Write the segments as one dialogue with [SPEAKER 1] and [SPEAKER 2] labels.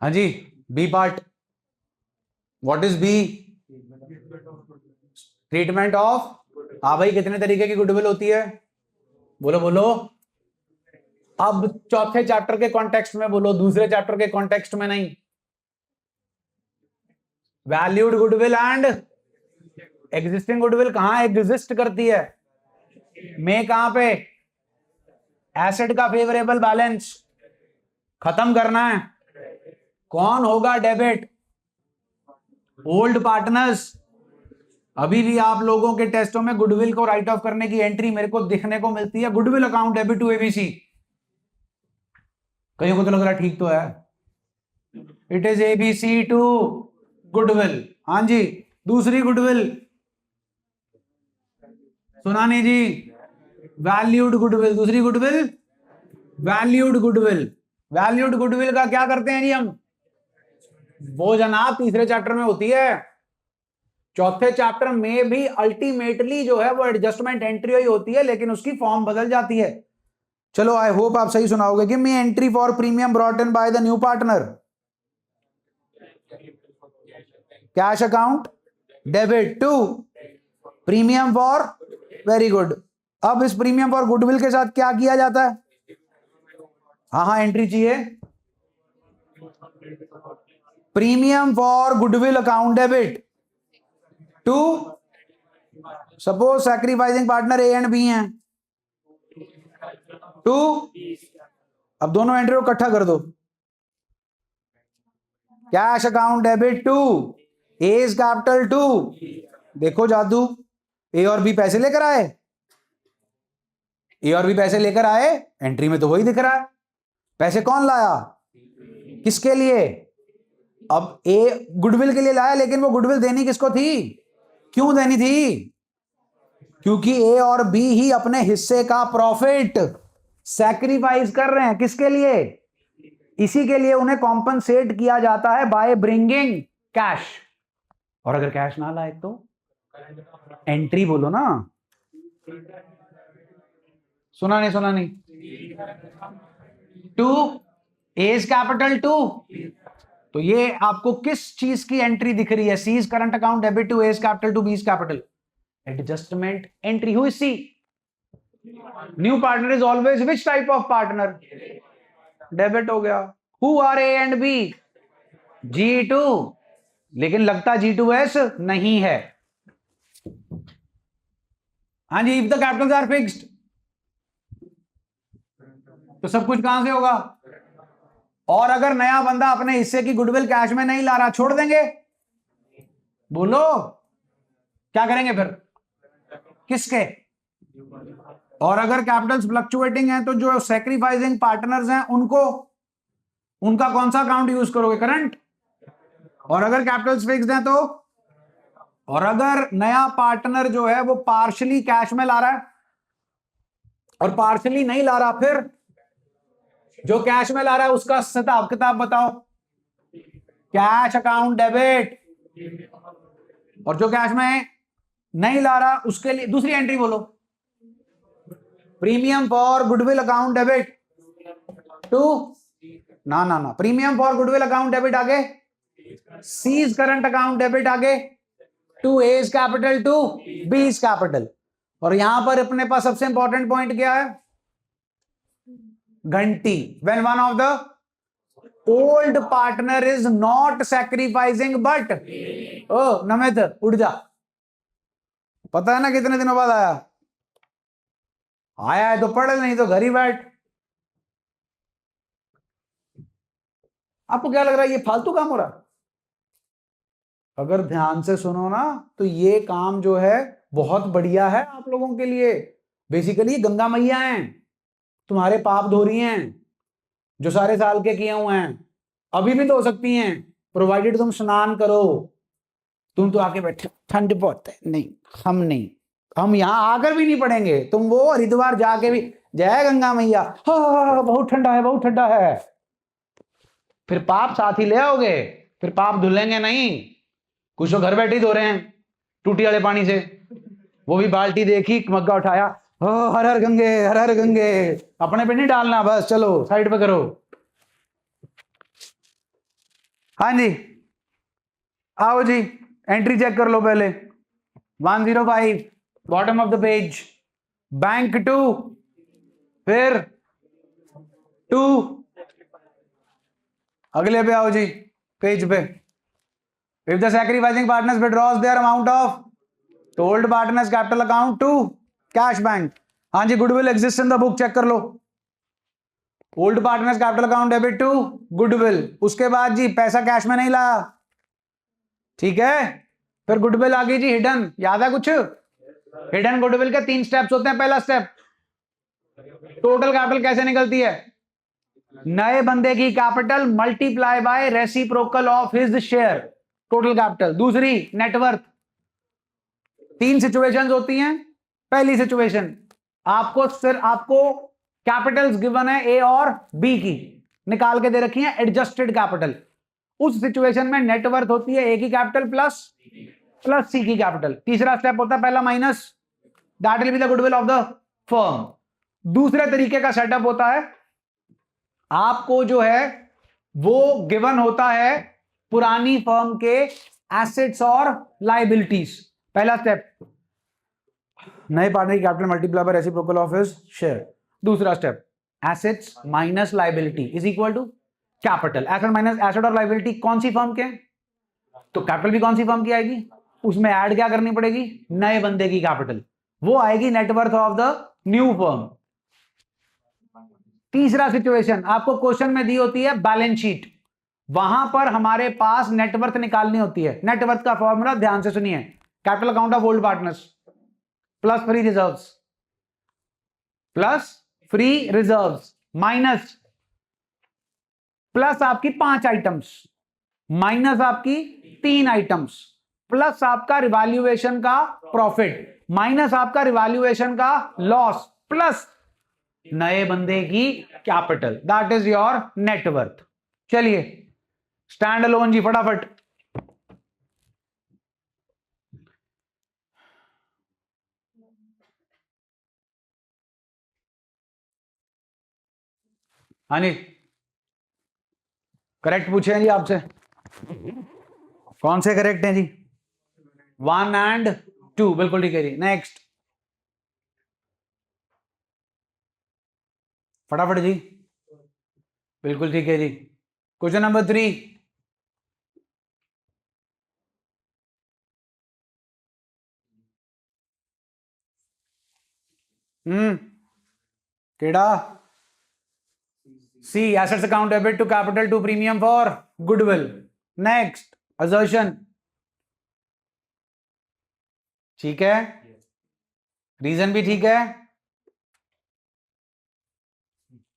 [SPEAKER 1] हाँ जी, B part, what is B? Treatment of. हाँ भाई, कितने तरीके की गुडविल होती है? बोलो बोलो। अब चौथे चैप्टर के कॉन्टेक्स्ट में बोलो, दूसरे चैप्टर के कॉन्टेक्स्ट में नहीं। Valued goodwill and existing goodwill कहां एग्जिस्ट करती है? में कहां पे? एसेट का फेवरेबल बैलेंस खत्म करना है। कौन होगा डेबिट? Old partners. अभी भी आप लोगों के टेस्टों में गुडविल को राइट ऑफ करने की एंट्री मेरे को दिखने को मिलती है, goodwill account debit to ABC. कईयों को तो लग रहा ठीक तो है, it is ABC to goodwill. हाँ जी, दूसरी गुडविल सुना नहीं जी? Valued goodwill. दूसरी goodwill valued goodwill. Valued goodwill का क्या करते हैं जी हम? वो जनाब तीसरे चैप्टर में होती है, चौथे चैप्टर में भी अल्टीमेटली जो है वो एडजस्टमेंट एंट्री ही होती है, लेकिन उसकी फॉर्म बदल जाती है। चलो, आई होप आप सही सुनाओगे। Give me entry for premium brought in by the new partner. Cash account debit to premium for, very good. अब इस प्रीमियम फॉर गुडविल के साथ क्या किया जाता है? हाँ, एंट्री चाहिए। Premium for goodwill account debit to, suppose sacrificing partner A and B हैं, टू, अब दोनों एंट्री को इकट्ठा कर दो। Cash account debit to as capital to, देखो जादू, ए और बी पैसे लेकर आए, ए और बी पैसे लेकर आए, एंट्री में तो वही दिख रहा है। पैसे कौन लाया? किसके लिए? अब ए गुडविल के लिए लाया, लेकिन वो गुडविल देनी किसको थी? क्यों देनी थी? क्योंकि ए और बी ही अपने हिस्से का प्रॉफिट सैक्रिफाइस कर रहे हैं। किसके लिए? इसी के लिए उन्हें कॉम्पनसेट किया जाता है बाय ब्रिंगिंग कैश। और अगर कैश ना लाए तो एंट्री बोलो ना। सुना नहीं? टू एज कैपिटल टू, तो ये आपको किस चीज की एंट्री दिख रही है? C's current account debit to as capital to B's capital, adjustment entry. Who is C? New partner is always which type of partner? Debit हो गया। Who are A and B? G2, लेकिन लगता G2S नहीं है। हाँ जी, if the capitals are fixed, तो सब कुछ कहां से होगा? और अगर नया बंदा अपने हिस्से की गुडविल कैश में नहीं ला रहा, छोड़ देंगे? बोलो, क्या करेंगे फिर? किसके? और अगर कैपिटल्स फ्लक्चुएटिंग हैं, तो जो सैक्रिफाइसिंग पार्टनर्स हैं उनका कौन सा अकाउंट यूज करोगे? करंट। और अगर कैपिटल्स फिक्स्ड हैं तो, और अगर नया पार्टनर जो है वो पार्शली कैश में ला रहा है और पार्शली नहीं ला रहा, फिर जो कैश में ला रहा है उसका हिसाब किताब बताओ। Cash account debit. और जो कैश में नहीं ला रहा उसके लिए दूसरी एंट्री बोलो, premium for goodwill account debit to, ना premium for goodwill account debit आगे, सीज करंट अकाउंट डेबिट आगे, to as capital to B's capital. और यहां पर अपने पास सबसे इंपॉर्टेंट पॉइंट क्या है? घंटी। When one of the old partner is not sacrificing but, ओ नमित उठ जा, पता है ना कितने दिनों बाद आया है तो पढ़, नहीं तो घर ही बैठ। आपको क्या लग रहा है ये फालतू काम हो रहा? अगर ध्यान से सुनो ना, तो ये काम जो है बहुत बढ़िया है आप लोगों के लिए। बेसिकली गंगा मैया हैं, तुम्हारे पाप धो रही हैं, जो सारे साल के किए हुए हैं, अभी भी धो सकती हैं, प्रोवाइडेड तुम स्नान करो। तुम तो आके बैठे, ठंड बहुत है, नहीं हम नहीं, हम यहां आकर भी नहीं पढ़ेंगे, तुम वो हरिद्वार जाके भी, जय गंगा मैया, बहुत ठंडा है, बहुत ठंडा है। फिर पाप साथ ही ले आओगे, फिर पाप धुलेंगे नहीं। कुछ तो घर बैठे ही धो रहे हैं टूटी वाले पानी से, वो भी बाल्टी देखी, मग्गा उठाया, हर हर गंगे, हर हर गंगे। अपने पे नहीं डालना, बस चलो साइड पे करो। हाँ जी, आओ जी, एंट्री चेक कर लो पहले। 105 bottom of the page, bank 2, फिर 2, अगले पे आओ जी, पेज पे। If the sacrificing partners withdraws their amount of told partners capital account to cash bank, हाँ जी, goodwill exist in the book, check कर लो। Old partners capital account debit to goodwill, उसके बाद जी पैसा कैश में नहीं लाया, ठीक है। फिर गुडविल आ गई जी हिडन, याद है कुछ? हिडन गुडविल के 3 स्टेप्स होते हैं। पहला स्टेप, टोटल कैपिटल कैसे निकलती है? नए बंदे की capital multiply by reciprocal of his share, total capital. दूसरी, नेटवर्थ। 3 सिचुएशंस होती हैं। पहली सिचुएशन, आपको कैपिटल्स गिवन है ए और बी की, निकाल के दे रखी है एडजस्टेड कैपिटल। उस सिचुएशन में नेटवर्थ होती है ए की कैपिटल प्लस सी की कैपिटल। तीसरा स्टेप होता है पहला minus, that will be the goodwill of the firm. दूसरे तरीके का सेटअप होता है, आपको जो है वो गिवन होता है पुरानी फर्म के एसेट्स और लायबिलिटीज। पहला स्टेप, नए पार्टनर की capital multiply by reciprocal of his share. दूसरा step, assets minus liability is equal to capital. Asset minus asset और लायबिलिटी कौन सी फर्म के? तो कैपिटल भी कौन सी फर्म की आएगी? उसमें ऐड क्या करनी पड़ेगी? नए बंदे की कैपिटल, वो आएगी net worth of the new firm. तीसरा सिचुएशन, आपको क्वेश्चन में दी होती है बैलेंस शीट, वहां पर हमारे पास नेटवर्थ निकालनी होती है। नेटवर्थ का फॉर्मूला ध्यान से सुनिए, capital account of old partners plus free reserves, plus free reserves minus plus आपकी 5 आइटम्स, माइनस आपकी 3 आइटम्स, प्लस आपका रिवैल्यूएशन का प्रॉफिट, माइनस आपका रिवैल्यूएशन का लॉस, प्लस नए बंदे की capital, that is your net worth. चलिए स्टैंड अलोन जी, फटाफट। हाँ जी, करेक्ट पूछे हैं जी आपसे, कौन से करेक्ट हैं जी? 1 and 2, बिल्कुल ठीक है जी। नेक्स्ट, फटाफट जी, बिल्कुल ठीक है जी। क्वेश्चन नंबर 3, केड़ा? C, assets account debit to capital to premium for goodwill. Next, assertion, ठीक है, रीजन भी ठीक है,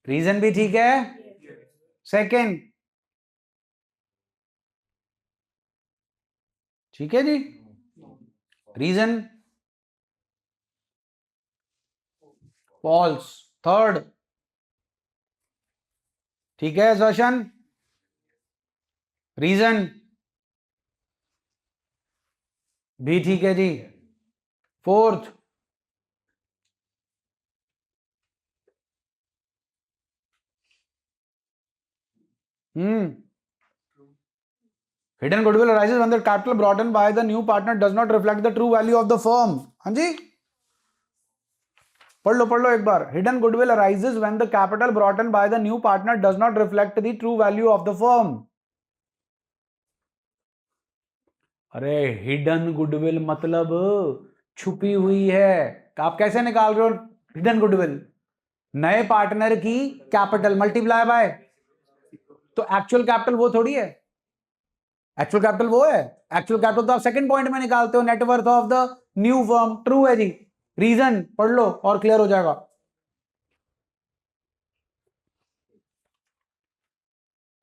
[SPEAKER 1] रीजन भी ठीक है। सेकंड, ठीक है जी, रीजन फॉल्स। थर्ड, ठीक है, असर्शन, रीजन भी ठीक है जी। Fourth, hidden goodwill arises when the capital brought in by the new partner does not reflect the true value of the firm। हाँ जी, पढ़ लो एक बार। hidden goodwill arises when the capital brought in by the new partner does not reflect the true value of the firm। अरे hidden goodwill मतलब छुपी हुई है। आप कैसे निकाल रहे हो हिडन गुडविल? नए पार्टनर की कैपिटल मल्टीप्लाई बाय, तो एक्चुअल कैपिटल वो थोड़ी है, एक्चुअल कैपिटल वो है। एक्चुअल कैपिटल तो आप सेकंड पॉइंट में निकालते हो, net worth of the new firm. True है जी। रीजन पढ़ लो और क्लियर हो जाएगा।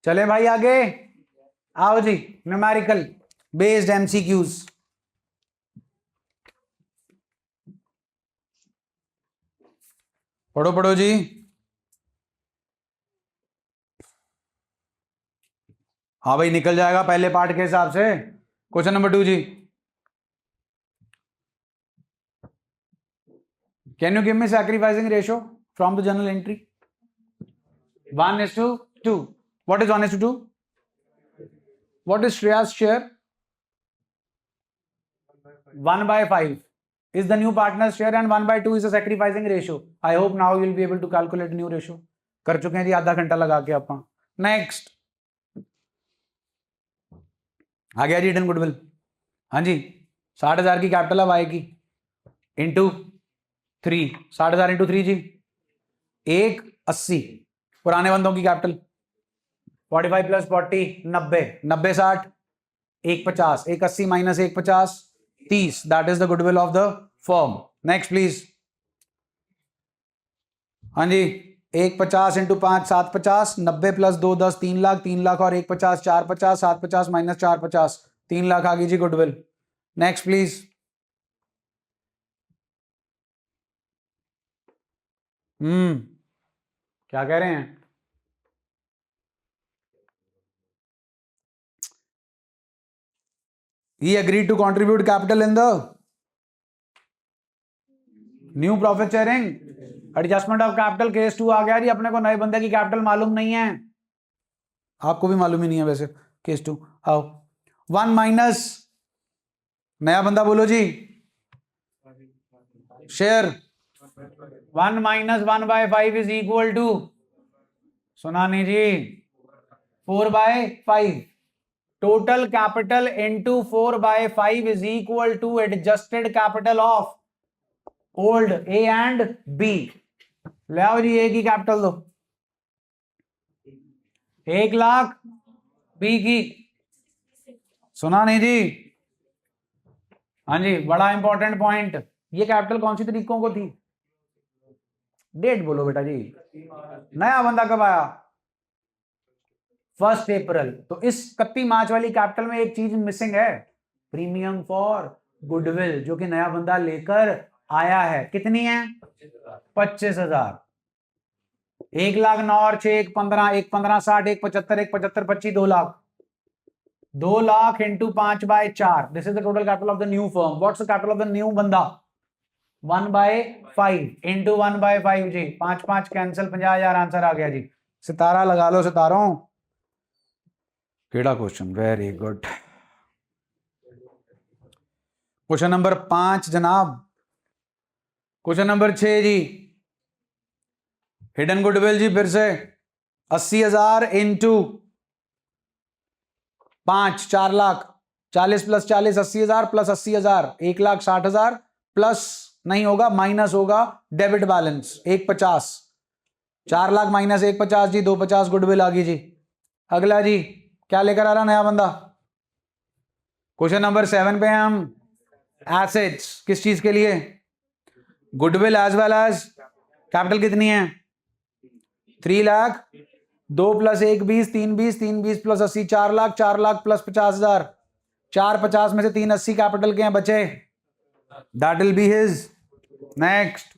[SPEAKER 1] चले भाई आगे, आओ जी, न्यूमेरिकल बेस्ड एमसीक्यूज। पढ़ो पढ़ो जी। हाँ भाई, निकल जाएगा पहले पार्ट के हिसाब से। क्वेश्चन नंबर 2 जी, can you give me sacrificing ratio from the journal entry? 1:2। What is 1:2? What is Shreyas share? 1/5 is the new partner's share and 1/2 is a sacrificing ratio. I hope now you will be able to calculate new ratio. कर चुके हैं जी आधा घंटा लगा के आप. Next आ गया जी hidden goodwill. हाँ जी 60,000 की कैपिटल है वाई की इंटू 3. 60,000 इंटू 3 जी 180. पुराने बंदों की capital 45 plus 40 90. 90 60 150. 180 minus 150 30. That is the goodwill of the firm. Next please. हाँ जी 150 इंटू 5 750. 90 प्लस 2 10 3 लाख. 3 लाख और 150 450. 750 माइनस 450 3 लाख आ गई जी गुडविल. Next please. क्या कह रहे हैं? He agreed to contribute capital in the new profit sharing. Adjustment of capital case 2 आ गया जी. अपने को नए बंदे की कैपिटल मालूम नहीं है. आपको भी मालूम ही नहीं है वैसे. केस 2 आओ. 1 माइनस नया बंदा बोलो जी. Share 1 minus 1/5 is equal to. सुना नहीं जी. 4/5. Total capital into 4/5 is equal to adjusted capital of old A and B. ले आओ जी ए की कैपिटल दो. 1 लाख. बी की सुना नहीं जी. हाँ जी बड़ा इंपॉर्टेंट पॉइंट. ये कैपिटल कौन सी तरीकों को थी? डेट बोलो बेटा जी. नया बंदा कब आया? 1 अप्रैल. तो इस 31 मार्च वाली कैपिटल में एक चीज मिसिंग है. प्रीमियम फॉर गुडविल जो कि नया बंदा लेकर आया है. कितनी है? 25,000. 1 लाख 9 और 6 1 15 1 15 60 1 75 1 75 25 2 lakh. 2 lakh into 5/4. This is the total capital of the new firm. What's the capital of the new बंदा? 1/5 इंटू 1/5 जी. 5 5 कैंसिल. 50,000 आंसर आ गया जी. सितारा लगा लो सितारों. केड़ा question. Very good. Question number 5 जनाब. क्वेश्चन नंबर 6 जी. हिडन गुडविल जी फिर से 80,000 into 5 4 lakh. 40 plus 40 80,000 plus 80,000 1,60,000 plus नहीं होगा माइनस होगा डेबिट बैलेंस 150. 4 लाख माइनस 150 जी 250 गुडविल आ गई जी. अगला जी क्या लेकर आ रहा नया बंदा? क्वेश्चन नंबर 7 पे हम एसेट्स किस चीज के लिए? Goodwill as well as capital कितनी है? 3 lakh. 2 plus 1 20 3 20 3 20 plus 80 4 lakh. 4 lakh plus 50,000. 4 50 में से 3 80 कैपिटल के हैं बचे. That will be his. Next.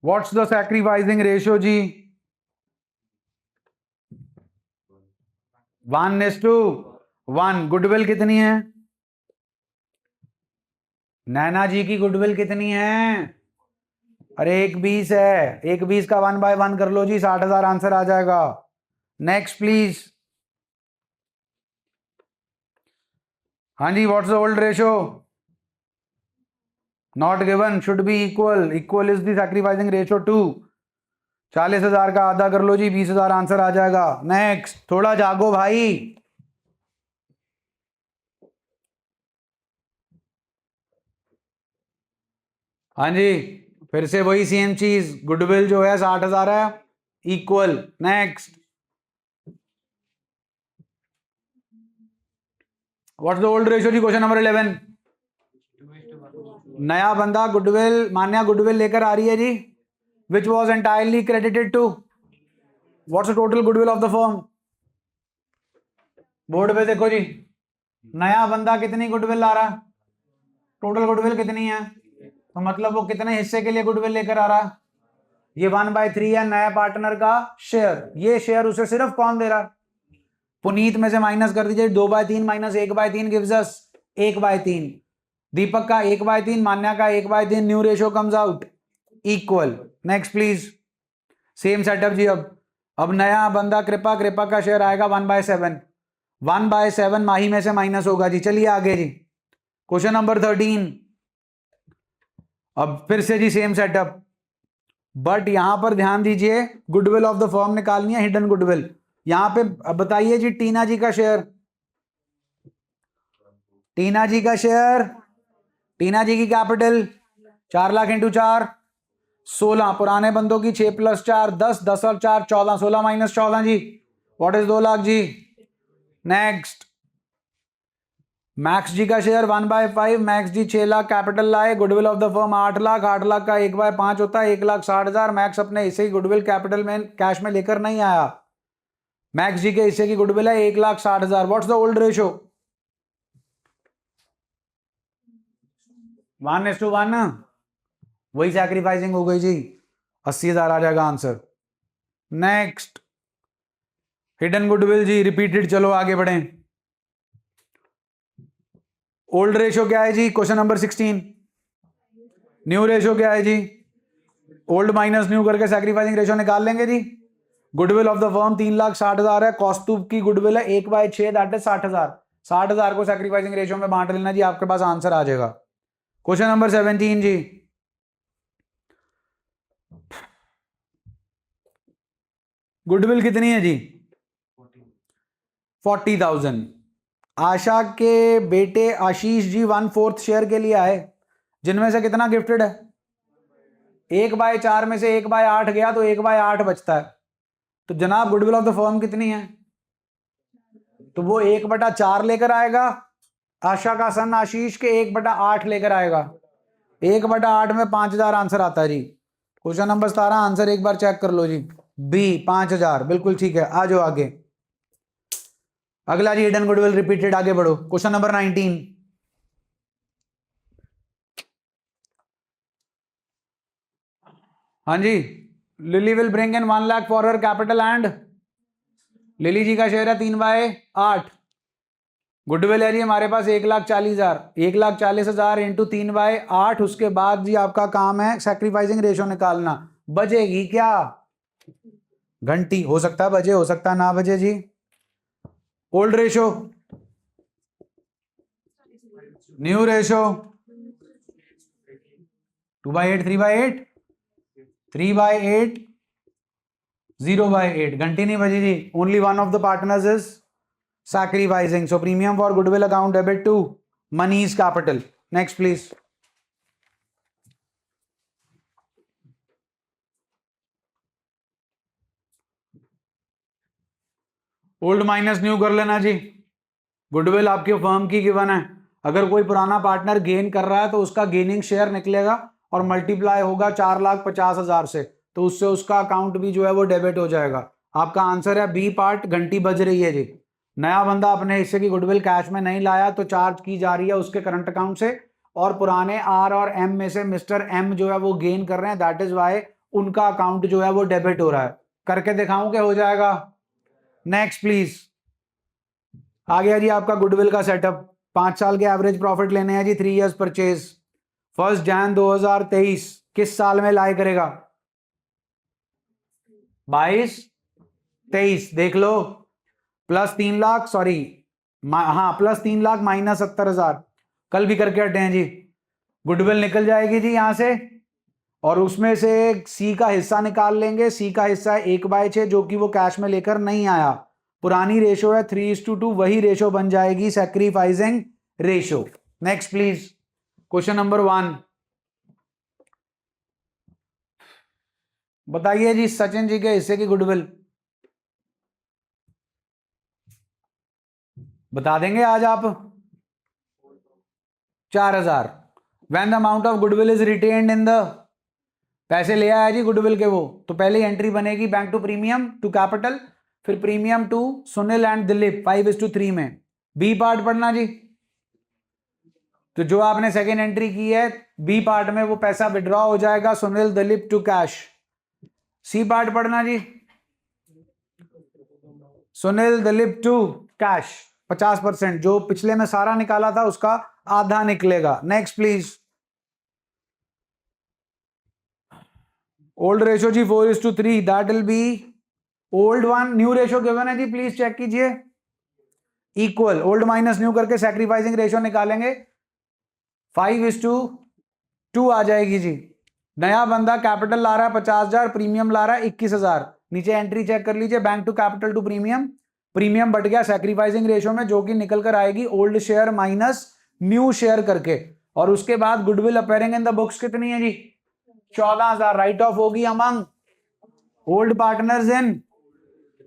[SPEAKER 1] What's the sacrificing ratio जी? 1:1. गुडविल कितनी है? नैना जी की गुडविल कितनी है? अरे 120 है. 120 का 1/1 कर लो जी. 60,000 आंसर आ जाएगा. Next please. हाँ जी what's the old ratio? Not given. Should be equal. Equal is the sacrificing ratio 2. 40,000 का आधा कर लो जी. 20,000 आंसर आ जाएगा. नेक्स्ट. थोड़ा जागो भाई. हाँ जी फिर से वही सेम चीज. गुडविल जो है 60,000 है. Equal. Next. What's the old ratio जी? Question number 11. नया बंदा गुडविल मान्या गुडविल लेकर आ रही है जी. Which was entirely credited to. What's the total goodwill of the firm? Board पे देखो जी. नया बंदा कितनी गुडविल ला रहा? टोटल गुडविल कितनी है? तो मतलब वो कितने हिस्से के लिए गुडविल लेकर आ रहा? ये 1/3 है नया पार्टनर का शेयर. ये शेयर उसे सिर्फ कौन दे रहा? पुनीत में से माइनस कर दीजिए. 2/3 माइनस 1/3 गिव्स अस 1/3. दीपक का 1/3. मान्या का 1/3. New ratio comes out equal. Next please. Same setup जी। अब नया बंदा कृपा का शेयर आएगा 1/7। 1/7 माही में से माइनस होगा जी। चलिए आगे जी, क्वेश्चन नंबर 13। अब फिर से जी सेम सेटअप, बट यहां पर ध्यान दीजिए, गुडविल ऑफ द फर्म निकालनी है, हिडन गुडविल। यहां पे बताइए जी, टीना जी का शेयर, टीना जी का शेयर, टीना जी की कैपिटल 4 लाख इंटू 4 16। पुराने बंदों की 6 + 4 10, 10 और 4 14, 16 - 14 जी, व्हाट इज 2 लाख जी। नेक्स्ट, मैक्स जी का share 1/5। Max ji 6 lakh capital लाए, goodwill of the firm 8 lakh. 8 lakh का 1/5 होता है 1,60,000। मैक्स अपने हिस्से की गुडविल कैपिटल में कैश में लेकर नहीं आया। मैक्स जी के हिस्से की गुडविल है 1,60,000। What's the old ratio? 1:1। वही सैक्रिफाइसिंग हो गई जी, 80,000 आ जाएगा आंसर। नेक्स्ट, हिडन गुडविल जी रिपीटेड। चलो आगे बढ़ें। ओल्ड रेशो क्या है जी? Question number 16। न्यू रेशो क्या है जी? ओल्ड माइनस न्यू करके सैक्रिफाइसिंग रेशो निकाल लेंगे जी। गुडविल ऑफ द फर्म 3,60,000 है, कौस्तुभ की गुडविल है 1/6, दैट इज 60,000। 60,000 को सैक्रिफाइसिंग रेशो में बांट लेना जी, आपके पास आंसर आ जाएगा। क्वेश्चन नंबर 17 जी, गुडविल कितनी है जी? 40,000। आशा के बेटे आशीष जी 1/4 शेयर के लिए आए, जिनमें से कितना गिफ्टेड है? 1/4 में से 1/8 गया तो 1/8 बचता है। तो जनाब गुडविल ऑफ द फर्म कितनी है? तो वो 1/4 लेकर आएगा, आशा का सन आशीष के 1/8 लेकर आएगा। 1/8 में 5,000 आंसर आता है जी। क्वेश्चन नंबर 17 आंसर एक बार चेक कर लो जी, बी 5,000 बिल्कुल ठीक है। आ जाओ आगे। अगला जी, हिडन गुडविल रिपीटेड। आगे बढ़ो, क्वेश्चन नंबर 19। हाँ जी, Lily will bring in 1 lakh for her capital and, Lily ji का शेयर है 3/8। गुडविल है जी हमारे पास 1,40,000। 1,40,000 इंटू 3/8। उसके बाद जी आपका काम है सैक्रिफाइसिंग रेशो निकालना। बजेगी क्या? घंटी। हो सकता है बजे, हो सकता है ना बजे जी। Old ratio, new ratio, 2/8, 3/8, 3/8, 0/8। घंटी नहीं बजी जी। Only one of the partners is sacrificing, so premium for goodwill account debit to money's capital. Next please. Old minus new कर लेना जी। गुडविल आपकी फर्म की गिवन है, अगर कोई पुराना पार्टनर गेन कर रहा है तो उसका गेनिंग शेयर निकलेगा और मल्टीप्लाई होगा 4,50,000 से, तो उससे उसका अकाउंट भी जो है वो डेबिट हो जाएगा। आपका आंसर है बी पार्ट। घंटी बज रही है जी। नया बंदा अपने हिस्से की गुडविल कैश में नहीं लाया तो चार्ज की जा रही है उसके करंट अकाउंट से, और पुराने आर और एम में से मिस्टर एम जो है वो गेन कर रहे हैं, दैट इज वाई उनका अकाउंट जो है वो डेबिट हो रहा है। करके दिखाऊं क्या हो जाएगा? Next please. आ गया जी आपका गुडविल का सेटअप। 5 साल के एवरेज प्रॉफिट लेने हैं जी, 3 इयर्स परचेज। 1 जनवरी 2023 किस साल में लाई करेगा? 22, 23 देख लो। +3 लाख, सॉरी हाँ +3 लाख -70,000 कल भी करके हटे हैं जी। गुडविल निकल जाएगी जी यहां से, और उसमें से सी का हिस्सा निकाल लेंगे। सी का हिस्सा है 1/6 जो कि वो कैश में लेकर नहीं आया। पुरानी रेशो है 3:2, वही रेशो बन जाएगी sacrificing ratio. Next please. Question number 1 बताइए जी, सचिन जी के हिस्से की गुडविल बता देंगे आज आप? 4,000। When the amount of goodwill is retained in the, पैसे ले आया जी गुडविल के वो, तो पहले एंट्री बनेगी bank to premium to capital, फिर premium to Sunil and Dilip 5:3 में। बी पार्ट पढ़ना जी। तो जो आपने सेकेंड एंट्री की है बी पार्ट में, वो पैसा विड्रॉ हो जाएगा Sunil Dilip to cash. C part पढ़ना जी। सुनील दिलीप टू कैश 50%, जो पिछले में सारा निकाला था उसका आधा निकलेगा। Next please. ओल्ड रेशो जी 4:3, that will be old one. New ratio given है जी, प्लीज चेक कीजिए। इक्वल, ओल्ड माइनस न्यू करके सैक्रिफाइसिंग रेशो निकालेंगे, 5:2 आ जाएगी जी। नया बंदा कैपिटल ला रहा है 50,000, प्रीमियम ला रहा है 21,000। नीचे एंट्री चेक कर लीजिए, bank to capital to premium, premium बढ़ गया सैक्रिफाइसिंग रेशो में, जो कि निकल कर आएगी old share minus new share करके। और उसके बाद goodwill appearing in the books कितनी है जी? 14,000। राइट ऑफ होगी अमंग ओल्ड पार्टनर्स इन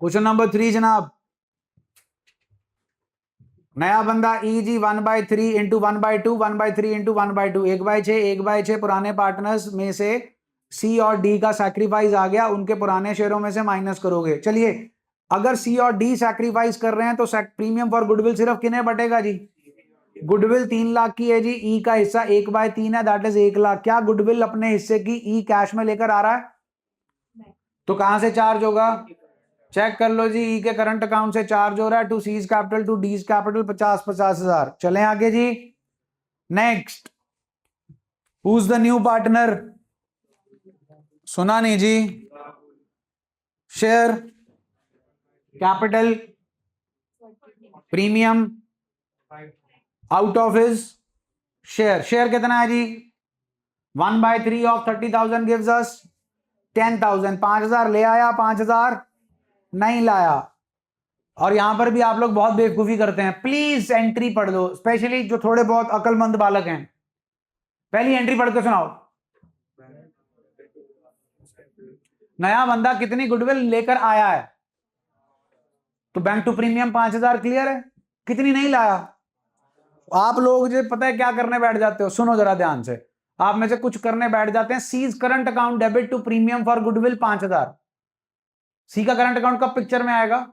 [SPEAKER 1] क्वेश्चन नंबर 3 जनाब। नया बंदा ई जी 1/3 इंटू 1/2, 1/3 इंटू 1/2, 1/6, 1/6 पुराने पार्टनर्स में से सी और डी का सैक्रिफाइस आ गया, उनके पुराने शेयरों में से माइनस करोगे। चलिए, अगर सी और डी सैक्रिफाइस कर रहे हैं तो प्रीमियम फॉर गुडविल सिर्फ किन्हें बटेगा जी? गुडविल 3 लाख की है जी, ई का हिस्सा 1/3 है, दैट इज 1 लाख। क्या गुडविल अपने हिस्से की ई कैश में लेकर आ रहा है? तो कहां से चार्ज होगा? चेक कर लो जी, ई के करंट अकाउंट से चार्ज हो रहा है to C's capital to D's capital 50,000। चलें आगे जी। Next, who is the new partner? सुना नहीं जी। Share capital premium out of his share. Share कितना है जी? 1/3 ऑफ 30,000 गिव्स अस 10,000। 5,000 ले आया, 5,000 नहीं लाया। और यहां पर भी आप लोग बहुत बेवकूफी करते हैं, प्लीज एंट्री पढ़ दो, स्पेशली जो थोड़े बहुत अकलमंद बालक हैं। पहली एंट्री पढ़ के सुनाओ। नया बंदा कितनी गुडविल लेकर आया है? तो बैंक टू प्रीमियम 5,000 क्लियर है। कितनी नहीं लाया? आप लोग जो पता है क्या करने बैठ जाते हो, सुनो जरा ध्यान से। आप में से कुछ करने बैठ जाते हैं, C's current account debit to premium for goodwill 5,000। C का करंट अकाउंट कब पिक्चर में आएगा?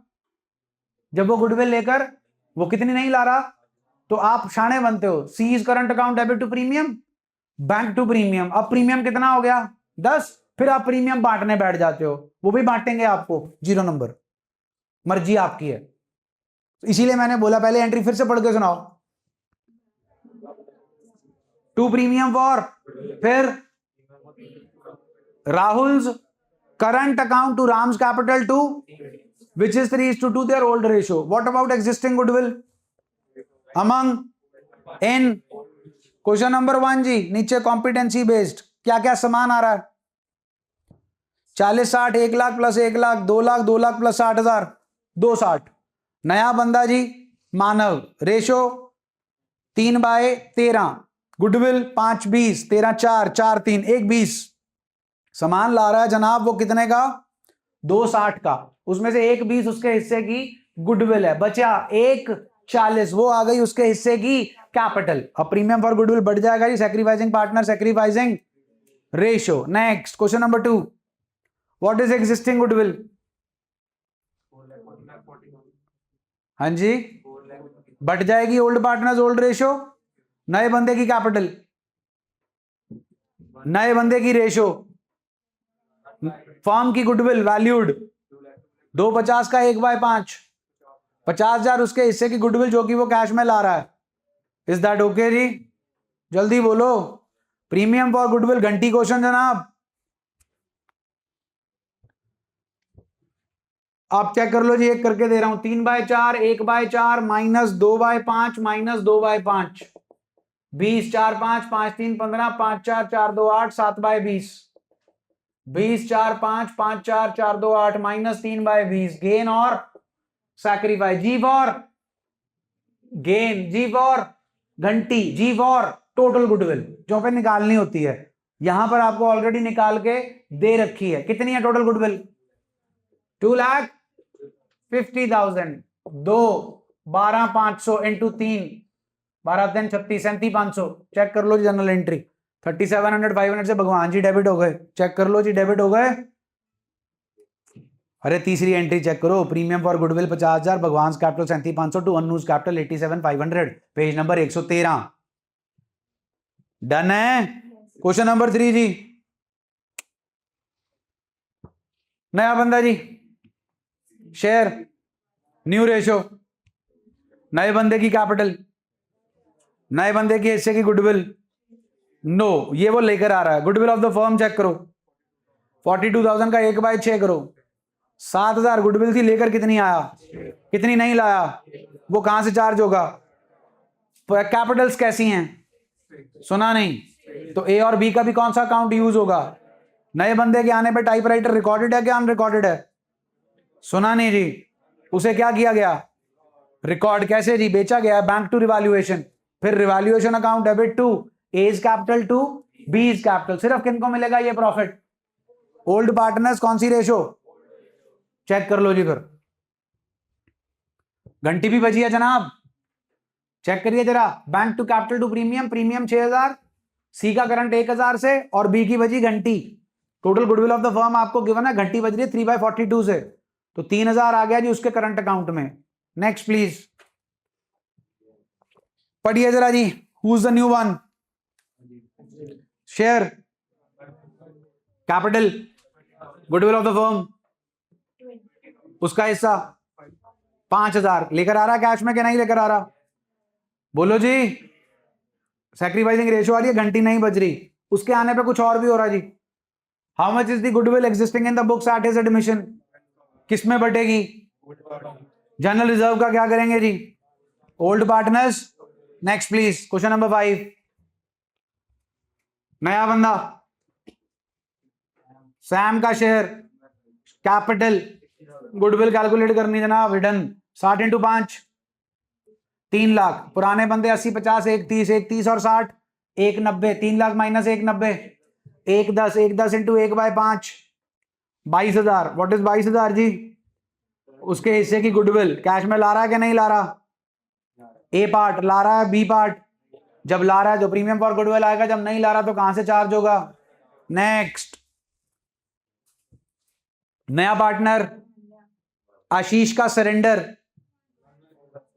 [SPEAKER 1] जब वो गुडविल लेकर वो कितनी नहीं ला रहा। तो आप शाणे बनते हो, C's current account debit to premium, bank to premium. अब प्रीमियम कितना हो गया? 10। फिर आप प्रीमियम बांटने बैठ जाते हो, वो भी बांटेंगे आपको 0 नंबर, मर्जी आपकी है। इसीलिए मैंने बोला पहले एंट्री फिर से पढ़ के सुनाओ। टू प्रीमियम फॉर, फिर Rahul's current account to Ram's capital to, which is 3:2 their old ratio. What about existing goodwill among in question number 1 जी? नीचे competency based क्या क्या सामान आ रहा है? 40, 60, 1 लाख प्लस 1 लाख, 2 लाख, 2 लाख प्लस 60,000, 260। नया बंदा जी मानव, रेशो 3/13, गुडविल 5/20, 13 4 4 3 1/20। सामान ला रहा है जनाब, वो कितने का? 260 का। उसमें से 1/20 उसके हिस्से की गुडविल है, बचा 1/40, वो आ गई उसके हिस्से की कैपिटल। अब प्रीमियम फॉर गुडविल बढ़ जाएगा जी, sacrificing partner sacrificing ratio. Next question number 2, what is existing goodwill? हाँ जी, बढ़ जाएगी ओल्ड पार्टनर्स ओल्ड रेशियो, नए बंदे की कैपिटल, नए बंदे की रेशियो, फर्म की गुडविल वैल्यूड 250 का 1/5, 50,000 उसके हिस्से की गुडविल जो कि वो कैश में ला रहा है। इज दैट ओके जी? जल्दी बोलो। प्रीमियम फॉर गुडविल घंटी क्वेश्चन जनाब। आप चेक कर लो जी, एक करके दे रहा हूं। 3/4, 1/4 माइनस 2/5 माइनस 2/5, 20 4 5 5 3 15, 5 4 4 2 8, 7/20, 20 4 5 5 4 4 2 8 माइनस 3/20। गेन और sacrifice, G for gain, G for घंटी, जी फॉर टोटल गुडविल जो पे निकालनी होती है। यहां पर आपको ऑलरेडी निकाल के दे रखी है। कितनी है टोटल गुडविल? 2,50,000। 2 12,500 इंटू 3, 12 3 36, 37,500। चेक कर लो जी जनरल एंट्री। 3700 500 से भगवान जी डेबिट हो गए। चेक कर लो जी, डेबिट हो गए। अरे तीसरी एंट्री चेक करो, premium for goodwill 50,000, Bhagwan capital 37,500 to Anuj capital 87,500, page number 113। Done है। क्वेश्चन नंबर 3 जी, नया बंदा जी, शेयर न्यू रेशो, नए बंदे की कैपिटल, नए बंदे के हिस्से की गुडविल, नो ये वो लेकर आ रहा है। Goodwill of the firm check करो, 42,000 का 1/6 करो, 7,000 गुडविल थी, लेकर कितनी आया, कितनी नहीं लाया, वो कहां से चार्ज होगा, कैपिटल्स कैसी हैं, सुना नहीं, तो ए और बी का भी कौन सा अकाउंट यूज होगा, नए बंदे के आने पे टाइपराइटर रिकॉर्डेड है क्या अनरिकॉर्डेड है, सुना नहीं जी, उसे क्या किया गया, रिकॉर्ड, कैसे जी, बेचा गया, बैंक टू रिवैल्यूएशन, फिर revaluation account debit to A's capital to B's capital, सिर्फ किनको मिलेगा ये प्रॉफिट, ओल्ड पार्टनर्स, कौन सी रेशो, चेक कर लो जी, फिर घंटी भी बजी है जनाब, चेक करिए जरा, bank to capital to premium, premium 6,000, C का करंट 1,000 से, और बी की बजी घंटी, total goodwill of the firm आपको गिवन है, घंटी बज रही है 3/42 से, तो 3,000 आ गया जी उसके करंट अकाउंट में। नेक्स्ट प्लीज पढ़िए जरा जी, who is the new one, share capital goodwill of the firm, उसका हिस्सा 5,000 लेकर आ रहा कैश में कि नहीं लेकर आ रहा, बोलो जी, सैक्रिफाइसिंग रेशियो आ रही है, घंटी नहीं बज रही, उसके आने पे कुछ और भी हो रहा जी, how much is the goodwill existing in the books at his admission, किस में बटेगी, जनरल रिजर्व का क्या करेंगे जी, old partners. Next please, question number 5, नया बंदा, सैम का शेयर कैपिटल गुडविल कैलकुलेट करनी जनाब, हिडन 60 × 5 3 लाख, पुराने बंदे 80 50 1 30 1 30 और 60 1 90, 3 lakh minus 1 90, 1 10 1 10 into 1/5 22,000, what is 22,000 जी, उसके हिस्से की गुडविल कैश में ला रहा है कि नहीं ला रहा, ए पार्ट ला रहा है, बी पार्ट, जब ला रहा है तो प्रीमियम फॉर गुडविल आएगा, जब नहीं ला रहा तो कहां से चार्ज होगा। नेक्स्ट, नया पार्टनर आशीष का सरेंडर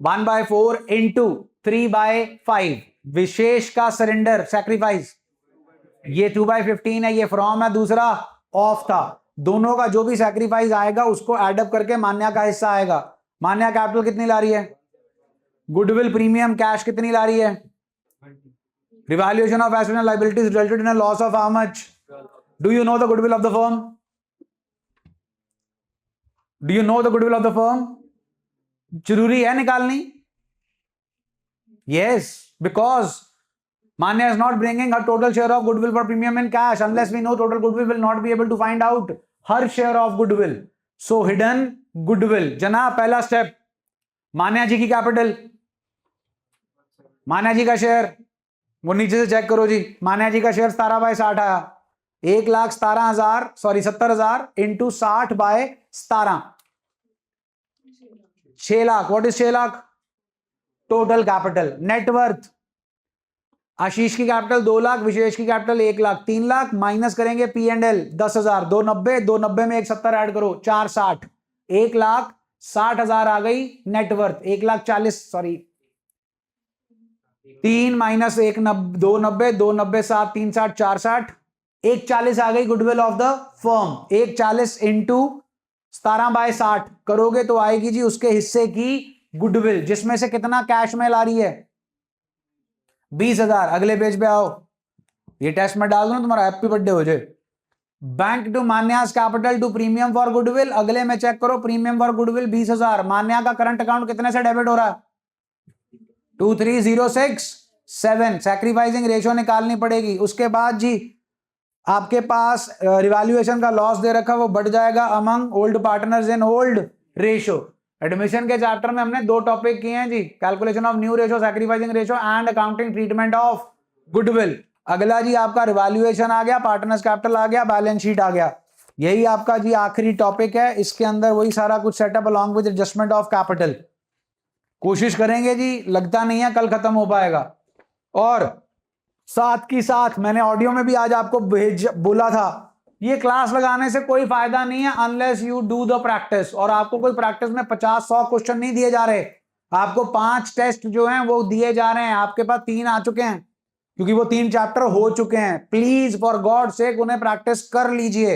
[SPEAKER 1] 1/4 इंटू 3/5, विशेष का सरेंडर सैक्रिफाइस, ये 2/15 है, ये फ्रॉम है, दूसरा ऑफ था, दोनों का जो भी सैक्रिफाइस आएगा उसको एडअप करके मान्या का हिस्सा आएगा। मान्या कैपिटल कितनी ला रही है, गुडविल प्रीमियम कैश कितनी ला रही है, revaluation of assets and liabilities resulted in a loss of how much, do you know the goodwill of the firm, do you know the goodwill of the firm, जरूरी है निकालनी, yes, because Manya is not bringing her total share of goodwill for premium in cash unless we know total goodwill, will not be able to find out her share of goodwill. So hidden goodwill, जनाब पहला step, मान्या जी की capital, मान्या जी का share, वो नीचे से check करो जी, मान्या जी का share 17/60 आया, 1,17,000 sorry 70,000 into 60/17 6 lakh, what is 6 lakh, total capital. Net worth, Ashish की कैपिटल 2 लाख, विशेष की कैपिटल 1 लाख, 3 लाख माइनस करेंगे P&L 10,000, 290 में 170 ऐड करो 460, 1,60,000 आ गई नेटवर्थ, 1,40,000 सॉरी 3 माइनस 290 290 7 360 460, 140 आ गई goodwill of the firm, 140 into 17/60 करोगे तो आएगी जी उसके हिस्से की गुडविल, जिसमें से कितना कैश में ला रही है 20,000। अगले पेज पे आओ, ये टेस्ट में डाल दो ना तुम्हारा हैप्पी बर्थडे हो जाए। Bank to Manya's capital to premium for goodwill, अगले में चेक करो, प्रीमियम फॉर गुडविल 20,000, मान्या का करंट अकाउंट कितने से डेबिट हो रहा है 23,067, सैक्रिफाइसिंग रेशियो निकालनी पड़ेगी। उसके बाद जी आपके पास रिवैल्यूएशन का लॉस दे रखा, वो बढ़ जाएगा among old partners in old ratio. Admission के चैप्टर में हमने 2 टॉपिक किए हैं जी, calculation of new ratio, sacrificing ratio and accounting treatment of goodwill. अगला जी आपका रिवैल्यूएशन आ गया, पार्टनर्स कैपिटल आ गया, बैलेंस शीट आ गया, यही आपका जी आखिरी टॉपिक है। इसके अंदर वही सारा कुछ setup along with adjustment of capital. कोशिश करेंगे जी, लगता नहीं है कल खत्म हो पाएगा। और साथ की साथ मैंने ऑडियो में भी आज आपको बोला था, ये क्लास लगाने से कोई फायदा नहीं है unless you do the practice. और आपको कोई प्रैक्टिस में 50-100 क्वेश्चन नहीं दिए जा रहे, आपको 5 टेस्ट जो हैं वो दिए जा रहे हैं। आपके पास 3 आ चुके हैं क्योंकि वो 3 चैप्टर हो चुके हैं। प्लीज फॉर गॉड सेक उन्हें प्रैक्टिस कर लीजिए।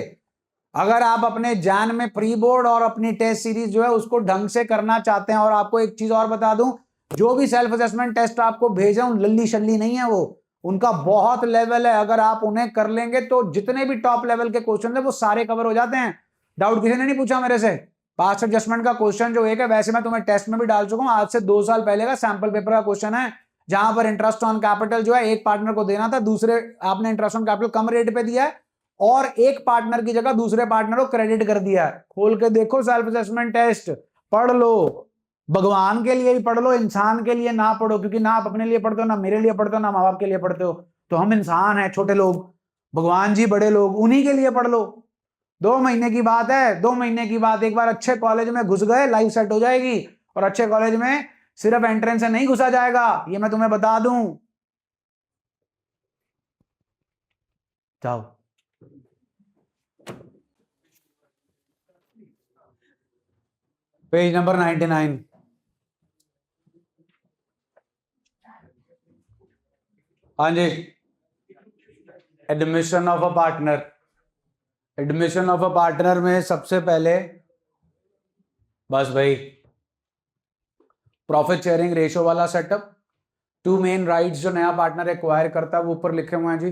[SPEAKER 1] अगर आप अपने जान में प्री बोर्ड और अपनी टेस्ट सीरीज जो है उसको ढंग से करना चाहते हैं। और आपको एक चीज और बता दूं, जो भी सेल्फ असेसमेंट टेस्ट आपको भेजा लल्ली शल्ली नहीं है, वो उनका बहुत लेवल है, अगर आप उन्हें कर लेंगे तो जितने भी टॉप लेवल के क्वेश्चन है वो सारे कवर हो जाते हैं। डाउट किसी ने नहीं पूछा मेरे से। पास्ट एडजस्टमेंट का क्वेश्चन जो एक है, वैसे मैं तुम्हें टेस्ट में भी डाल चुका हूं, आज से 2 साल पहले का सैंपल पेपर का क्वेश्चन है, जहां पर इंटरेस्ट ऑन कैपिटल जो है एक पार्टनर को देना था, दूसरे आपने interest on capital come rate पे दिया है और एक पार्टनर की जगह दूसरे पार्टनर को क्रेडिट कर दिया है। खोल के देखो सेल्फ असेसमेंट टेस्ट, पढ़ लो, भगवान के लिए भी पढ़ लो, इंसान के लिए ना पढ़ो, क्योंकि ना आप अपने लिए पढ़ते हो, ना मेरे लिए पढ़ते हो, ना माँ बाप के लिए पढ़ते हो। तो हम इंसान हैं, छोटे लोग, भगवान जी बड़े लोग, उन्हीं के लिए पढ़ लो। 2 महीने की बात है, 2 महीने की बात, एक बार अच्छे कॉलेज में घुस गए लाइफ सेट हो जाएगी। और अच्छे कॉलेज में सिर्फ एंट्रेंस से नहीं घुसा जाएगा, ये मैं तुम्हें बता दूं। जाओ पेज नंबर 99। हाँ जी, admission of a partner. Admission of a partner में सबसे पहले बस भाई प्रॉफिट शेयरिंग रेशियो वाला सेटअप, 2 मेन राइट्स जो नया पार्टनर एक्वायर करता है वो ऊपर लिखे हुए हैं जी।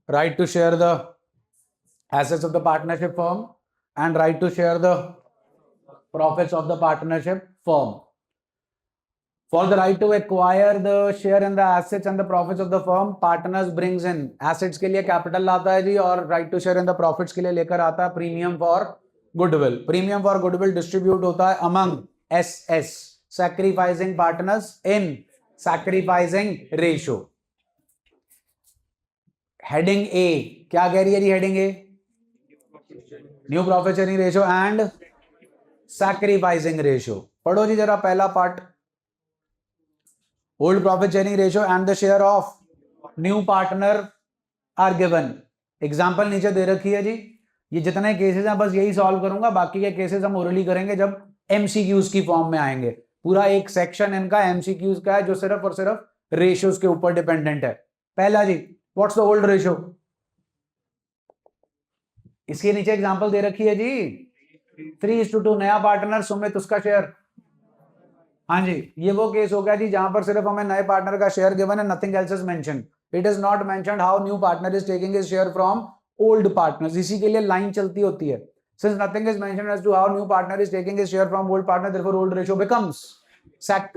[SPEAKER 1] Right to share the assets of the partnership firm and right to share the profits of the partnership firm. For the right to acquire the share in the assets and the profits of the firm, partners brings in assets के लिए capital लाता है जी, और right to share in the profits के लिए लेकर आता है premium for goodwill. Premium for goodwill distribute होता है among SS, sacrificing partners in sacrificing ratio. Heading A क्या कह रही है जी? Heading A new profit sharing ratio and sacrificing ratio. पढ़ो जी जरा पहला part, old profit sharing ratio and the share of new partner are given. Example नीचे दे रखी है जी, ये जितने केसेस हैं बस यही सॉल्व करूंगा, बाकी के केसेस हम ओरली करेंगे जब एमसीक्यूज की फॉर्म में आएंगे। पूरा एक सेक्शन इनका एमसीक्यूज का है जो सिर्फ और सिर्फ रेशियोज के ऊपर डिपेंडेंट है। पहला जी, व्हाट्स द ओल्ड रेशियो? इसके नीचे एग्जांपल दे रखी है जी, 3:2, नया पार्टनर सुमित, उसका शेयर। हाँ जी, ये वो केस हो गया जी जहां पर सिर्फ हमें नए पार्टनर का शेयर गिवन है, nothing else is mentioned. It is not mentioned how new partner is taking his share from old partners. इसी के लिए लाइन चलती होती है, since nothing is mentioned as to how new partner is taking his share from old partner, therefore old ratio becomes.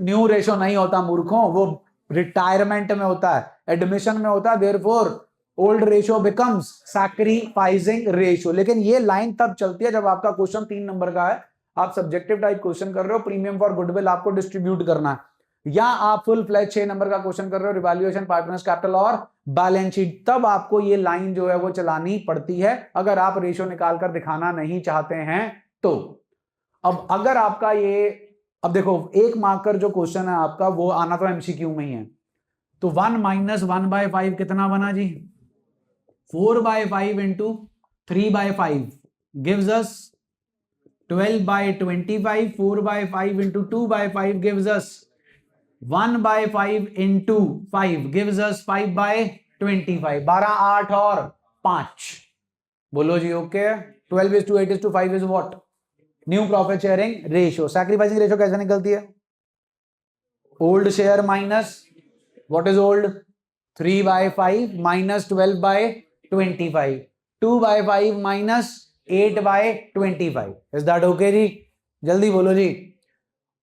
[SPEAKER 1] New ratio नहीं होता मूर्खों, वो रिटायरमेंट में होता है, एडमिशन में होता है, therefore old ratio becomes sacrificing ratio. लेकिन ये लाइन तब चलती है जब आपका क्वेश्चन 3 नंबर का है, आप सब्जेक्टिव टाइप क्वेश्चन कर रहे हो, प्रीमियम फॉर गुडविल आपको डिस्ट्रीब्यूट करना है, या आप फुल फ्लैज 6 नंबर का क्वेश्चन कर रहे हो, रिवैल्यूएशन, पार्टनर्स कैपिटल और बैलेंस शीट, तब आपको ये लाइन जो है वो चलानी पड़ती है अगर आप रेशियो निकालकर दिखाना नहीं चाहते हैं तो। अब अगर आपका ये, अब देखो एक मार्कर जो क्वेश्चन है आपका वो आना तो एमसीक्यू में ही है, तो 1 - 1/5 कितना बना जी? 4/5 into 3/5 gives us 12/25. 4/5 into 2/5 gives us 1/5 into 5 gives us 5/25. 12, 8 और 5, बोलो जी okay. 12:8:5 is what? New profit sharing ratio. Sacrificing ratio कैसे निकलती है? Old share minus what is old? 3/5 minus 12/25, 2/5 minus 8/25। Is that okay जी? जल्दी बोलो जी,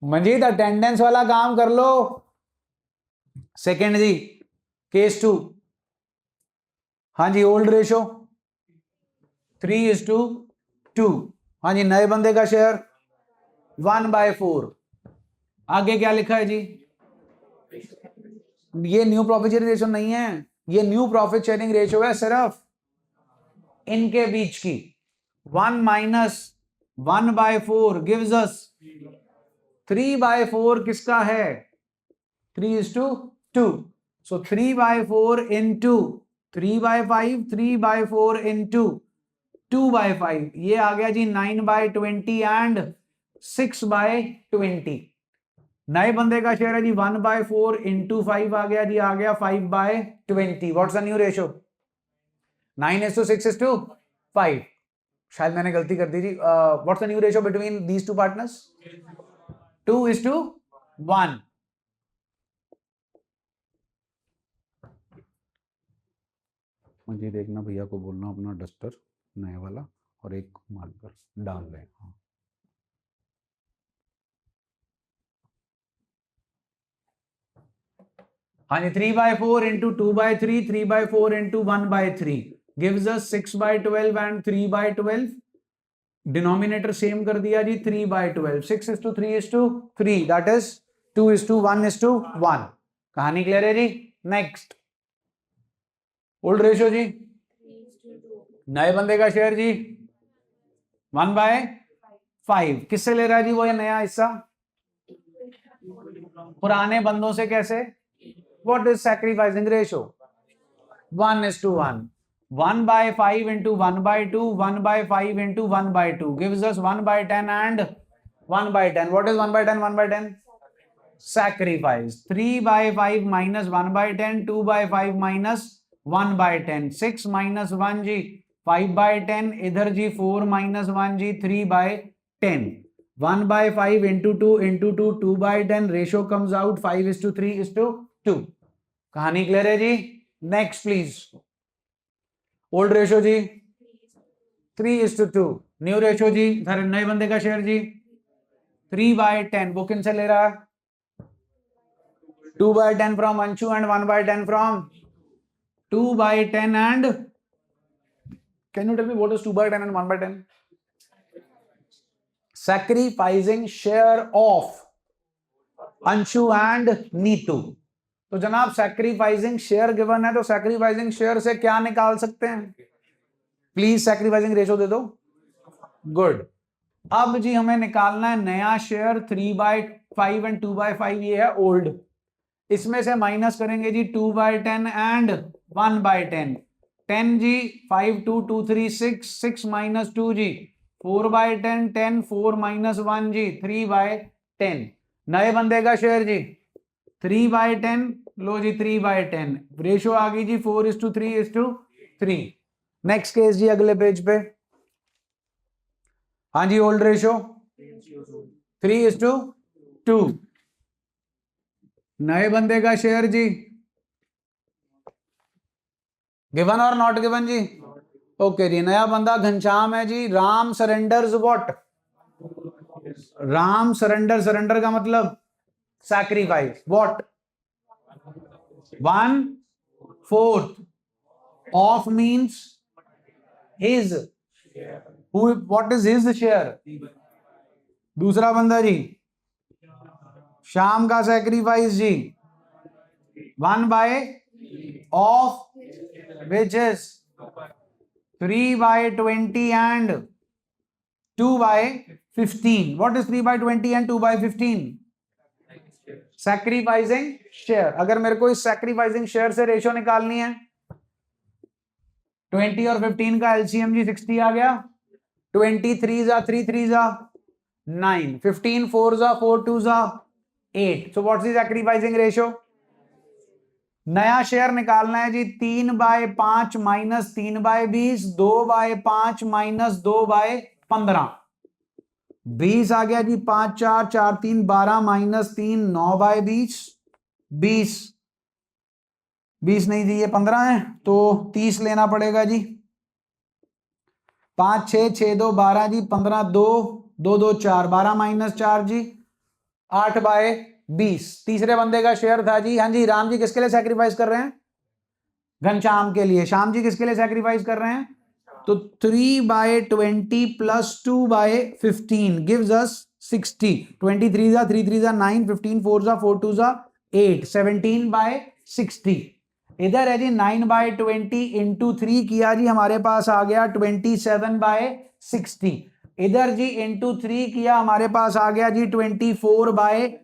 [SPEAKER 1] मंजीत अटेंडेंस वाला काम कर लो। सेकेंड जी, केस 2, हाँ जी, ओल्ड रेशियो 3:2। हाँ जी, नए बंदे का शेयर 1/4। आगे क्या लिखा है जी? ये न्यू प्रॉफिट शेयरिंग रेशियो नहीं है, ये न्यू प्रॉफिट शेयरिंग रेशियो है सिर्फ इनके बीच की। 1 - 1/4 गिव्स अस 3/4। किसका है? 3:2। सो 3/4 इंटू 3/5, 3/4 इंटू 2/5, ये आ गया जी 9/20 एंड 6/20। नए बंदे का शेयर है जी 1/4 इंटू 5 आ गया जी, आ गया 5/20। What's the new ratio? 9:6:5। शायद मैंने गलती कर दी जी। What's the new ratio between these two partners? 2:1। मुझे देखना, भैया को बोलना अपना डस्टर नया वाला और एक मार्कर डाल रहे हैं। हाँ हाँ जी, 3/4 into 2/3, 3/4 into 1/3 gives us 6/12 and 3/12. Denominator same कर दिया जी, 3/12, 6:3:3, दैट इज 2:1:1। कहानी क्लियर है जी। नेक्स्ट ओल्ड रेशियो जी, नए बंदे का शेयर जी 1/5। किससे ले रहा है जी वो ये नया हिस्सा? पुराने बंदों से। कैसे? What is sacrificing ratio? 1:1। 1/5 into 1/2, 1/5 into 1/2 gives us 1/10 and 1/10. What is 1/10? 1/10 sacrifice. 3/5 minus 1/10, 2/5 minus 1/10, 6 minus 1 जी 5/10, इधर जी 4 minus 1 जी 3/10, 1/5 into 2 into 2, 2/10, ratio comes out 5:3:2। कहानी क्लियर है जी। Next please. ओल्ड रेशियो जी 3:2। न्यू रेशियो जी, सर नए बंदे का शेयर जी 3/10। वो किन से ले रहा है? 2/10 from Anshu and 1/10 from 2/10 and can you tell me what is 2/10 and 1/10? Sacrificing share of Anshu and Neetu. तो जनाब सैक्रिफाइसिंग शेयर गिवन है, तो सैक्रिफाइसिंग शेयर से क्या निकाल सकते हैं? प्लीज सैक्रिफाइसिंग रेशियो दे दो। गुड। अब जी हमें निकालना है नया शेयर 3/5 एंड 2/5, ये है ओल्ड। इसमें से माइनस करेंगे जी 2/10 एंड 1/10। 10 जी 5 2 2 3 6, 6 minus 2 जी 4/10, 10 4 minus 1 जी 3/10। नए बंदे का शेयर जी 3/10, लो जी 3/10, रेशियो आ गई जी 4:3:3। नेक्स्ट केस जी अगले पेज पे। हाँ जी, ओल्ड रेशियो 3:2। नए बंदे का शेयर जी गिवन और नॉट गिवन जी? ओके जी। नया बंदा घनश्याम है जी। Ram surrenders what? Ram surrender, surrender का मतलब sacrifice. What? 1/4 of means his. What is his share? दूसरा बंदा जी शाम का सैक्रिफाइस जी 1/ऑफ which is 3/20 and 2/15. What is 3/20 and 2/15? Sacrificing share. अगर मेरे को इस सैक्रिफाइसिंग शेयर से रेशियो निकालनी है, 20 और 15 का एलसीएम जी 60 आ गया। 20 3 3 3 9, 15 4 4 2 8। So what's the sacrificing ratio? नया शेयर निकालना है जी 3/5 माइनस 3/20, 2/5 माइनस 2/15। 20 आ गया जी 5 4 4 3 12 माइनस 3 9/20। 20 नहीं दी, ये 15 है तो 30 लेना पड़ेगा जी। 5 6 6 2 12 जी 15 2 2 2 4 12 माइनस 4 जी 8/20। तीसरे बंदे का शेयर था जी, हाँ जी राम जी किसके लिए सैक्रिफाइस कर रहे हैं? घनश्याम के लिए। श्याम जी किसके लिए सैक्रिफाइस कर रहे हैं? तो 3/20 प्लस 2/15 गिव्स अस 60। 23 3 3 9, 15 4 4 2 8, 17/60। इधर है जी 9/20 इंटू 3 किया जी, हमारे पास आ गया 27/60। इधर जी इंटू 3 किया, हमारे पास आ गया जी 24/,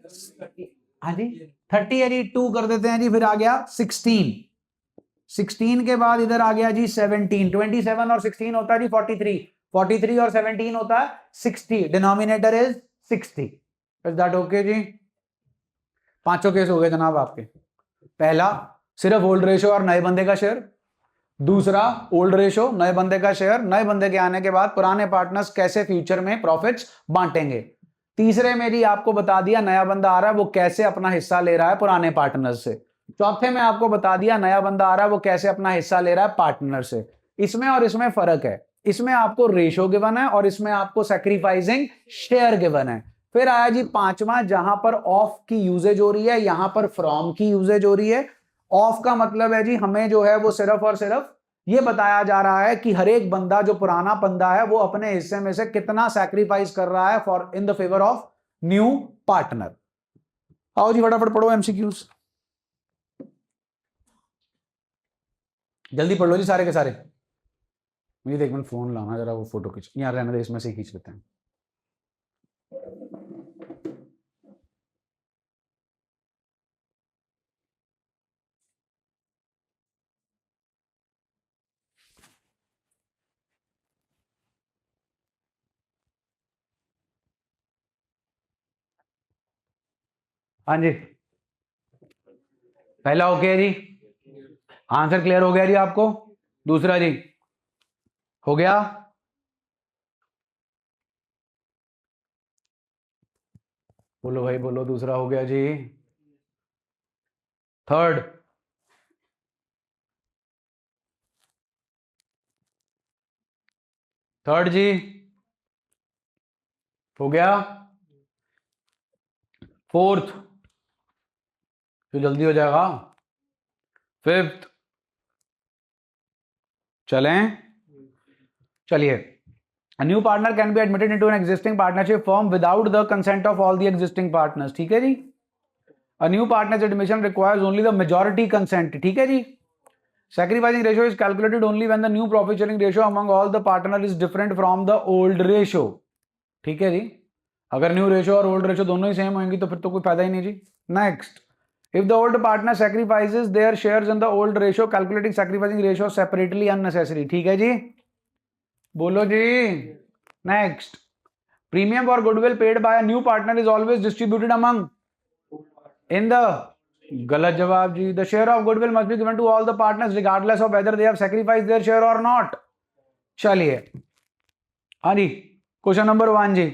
[SPEAKER 1] हाँ जी 30 है जी, 2 कर देते हैं जी, फिर आ गया 16। 16 के बाद इधर आ गया जी 17। 27 और 16 होता है जी 43। 43 और 17 होता है 60। Denominator is 60। Is that okay जी? पांचों केस हो गए जनाब आपके। पहला सिर्फ ओल्ड रेशियो और नए बंदे का शेयर। दूसरा ओल्ड रेशियो, नए बंदे का शेयर, नए बंदे के आने के बाद पुराने पार्टनर्स कैसे फ्यूचर में प्रॉफिट्स बांटेंगे। तीसरे में जी आपको बता दिया नया बंदा आ रहा है वो कैसे अपना हिस्सा ले रहा है पुराने पार्टनर से। चौथे में आपको बता दिया नया बंदा आ रहा है वो कैसे अपना हिस्सा ले रहा है पार्टनर से। इसमें और इसमें फर्क है, इसमें आपको रेशो गिवन है और इसमें आपको सैक्रिफाइसिंग शेयर गिवन है। फिर आया जी पांचवा, जहां पर ऑफ की यूजेज हो रही है, यहां पर फ्रॉम की यूजेज हो रही है। ऑफ का मतलब है जी हमें जो है वो सिर्फ और सिर्फ ये बताया जा रहा है कि हर एक बंदा जो पुराना बंदा है वो अपने हिस्से में से कितना सैक्रिफाइस कर रहा है for in the favour of new partner. आओ जी फटाफट पढ़ो एमसीक्यूज, जल्दी पढ़ लो जी सारे के सारे। मुझे एक मिनट फोन लाना जरा, वो फोटो खींच, यहाँ रहने दे, इसमें से खींच लेते हैं। हाँ जी, पहला ओके जी, आंसर क्लियर हो गया जी आपको। दूसरा जी हो गया, बोलो भाई बोलो, दूसरा हो गया जी। थर्ड, थर्ड जी हो गया। फोर्थ, तो जल्दी हो जाएगा। फिफ्थ, चलें, चलिए। A new partner can be admitted into an existing partnership firm without the consent of all the existing partners, ठीक है जी। A new partner's admission requires only the majority consent, ठीक है जी। Sacrificing ratio is calculated only when the new profit sharing ratio among all the partners is different from the old ratio, ठीक है जी। अगर new ratio और old ratio दोनों ही same होंगी तो फिर तो कोई फायदा ही नहीं जी। Next, if the old partner sacrifices their shares in the old ratio, calculating sacrificing ratio separately unnecessary, ठीक है जी। बोलो जी। Next, premium for goodwill paid by a new partner is always distributed among in the, गलत जवाब जी। The share of goodwill must be given to all the partners regardless of whether they have sacrificed their share और not. चलिए हाँ जी, question number 1 जी,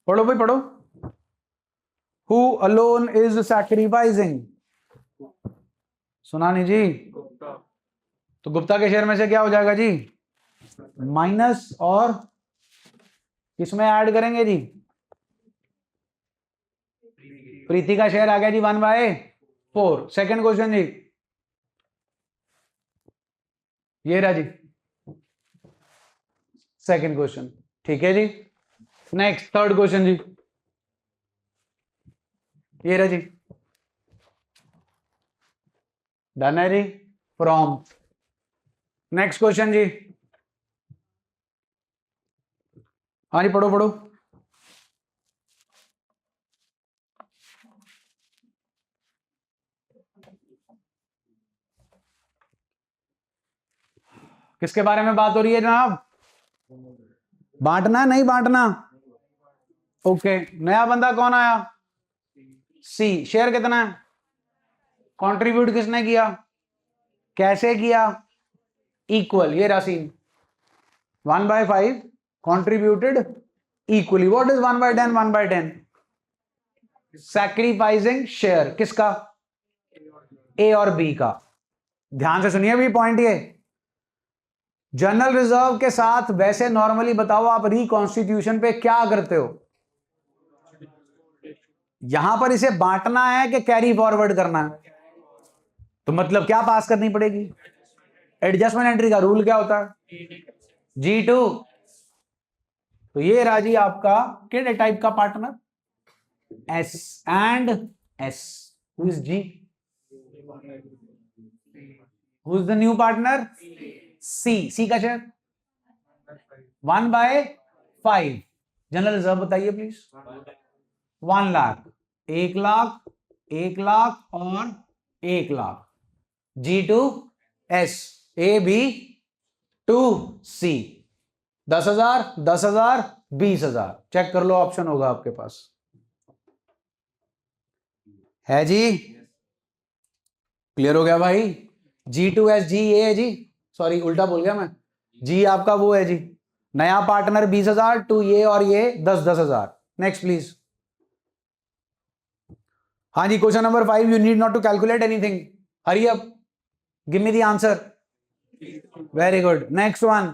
[SPEAKER 1] पढ़ो भाई पढ़ो। Who alone is sacrificing? सुना नहीं जी। तो गुप्ता के शेयर में से क्या हो जाएगा जी, माइनस, और किसमें ऐड करेंगे जी, प्रीति का शेयर आ गया जी 1/4। सेकंड क्वेश्चन जी, ये रहा जी सेकंड क्वेश्चन, ठीक है जी। नेक्स्ट थर्ड क्वेश्चन जी, ये रहा जी, डन है जी, फ्रॉम। नेक्स्ट क्वेश्चन जी, हाँ जी पढ़ो पढ़ो। किसके बारे में बात हो रही है जनाब, बांटना नहीं बांटना, ओके। नया बंदा कौन आया, सी। शेयर कितना है, कंट्रीब्यूट किसने किया, कैसे किया, इक्वल, ये राशि 1/5 contributed equally. What is 1/10, 1/10 sacrificing share, किसका, ए और बी का। ध्यान से सुनिए भी पॉइंट, ये जनरल रिजर्व के साथ वैसे नॉर्मली बताओ आप रिकॉन्स्टिट्यूशन पे क्या करते हो, यहां पर इसे बांटना है कि कैरी फॉरवर्ड करना है, तो मतलब क्या पास करनी पड़ेगी, एडजस्टमेंट एंट्री का रूल क्या होता है, G2। तो ये राजी आपका किस टाइप का partner, S and S। Who is G, who is the new partner, C का शेयर 1/5। जनरल रिजर्व बताइए प्लीज, 1 लाख, 1 लाख, 1 लाख और 1 lakh. G2 S, A B 2 C, 10,000, 10,000, 20,000। Check कर लो, ऑप्शन होगा आपके पास, है जी। क्लियर हो गया भाई। G2S G ये है जी, सॉरी उल्टा बोल गया मैं, G आपका वो है जी नया पार्टनर 20,000 टू ये और ये 10,000। Next please. हाँ जी, question number 5, you need not to calculate anything, hurry up, give me the answer. Very good, next one,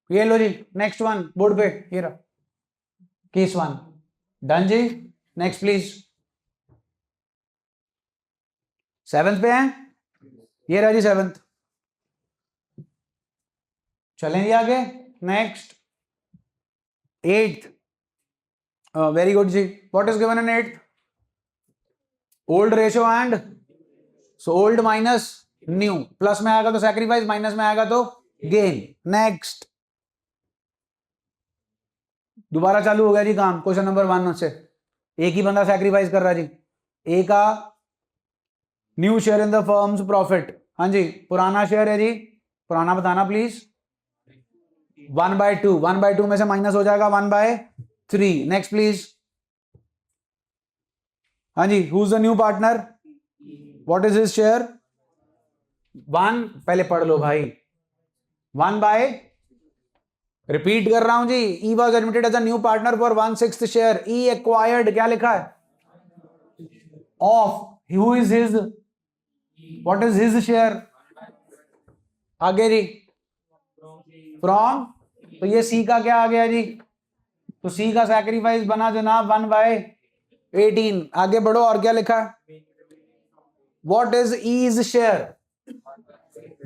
[SPEAKER 1] ये लो जी, नेक्स्ट वन बोर्ड पे ये रहा, केस वन, डन जी। Next please. 7th पे हैं, ये रहा जी 7th। चलेंगे आगे, नेक्स्ट 8th। वेरी गुड जी, what is given in 8th? Old ratio and, so old minus new, plus में आएगा तो सैक्रिफाइस, माइनस में आएगा तो गेन। नेक्स्ट, दोबारा चालू हो गया जी काम क्वेश्चन नंबर 1 से। एक ही बंदा सैक्रिफाइस कर रहा जी, ए का new share in the firms profit. हाँ जी, पुराना शेयर है जी, पुराना बताना प्लीज। 1/2, 1/2 में से माइनस हो जाएगा 1/3। Next please. हाँ जी, who is the new partner, what is his share? 1, पहले पढ़ लो भाई, 1/, रिपीट कर रहा हूं जी, E was admitted as a new partner for 1/6 share, E acquired, क्या लिखा है? Of, who is his, what is his share? आगे जी, फ्रॉम, तो ये सी का क्या आ गया जी? तो सी का सैक्रिफाइस बना जनाब 1/18। आगे बढ़ो, और क्या लिखा है? व्हाट इज ईज शेयर,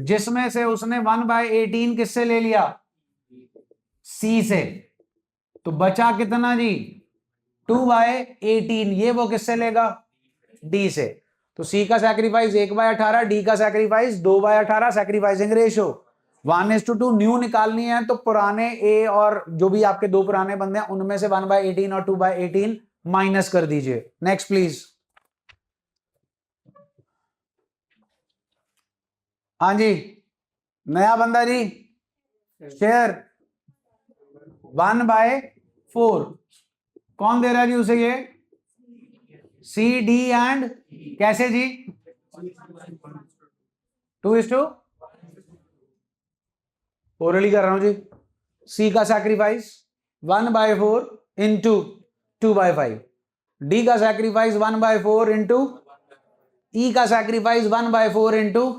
[SPEAKER 1] जिसमें से उसने 1/18 किससे ले लिया? सी से। तो बचा कितना जी? 2/18, ये वो किससे लेगा? डी से। तो सी का सैक्रिफाइस 1/18, डी का सैक्रिफाइस 2/18, सैक्रिफाइसिंग रेशो 1:2। न्यू निकालनी है तो पुराने ए और जो भी आपके दो पुराने बंदे हैं उनमें से 1/18 और 2/18 माइनस कर दीजिए। Next please. हाँ जी, नया बंदा जी, शेयर 1/4, कौन दे रहा है जी उसे? ये सी डी एंड, कैसे जी? 2:4 ओरली कर रहा हूं जी। सी का सैक्रिफाइस 1/4 इंटू 2/5, डी का सैक्रिफाइस 1/4 इंटू, ई का सैक्रिफाइस 1/4 इंटू,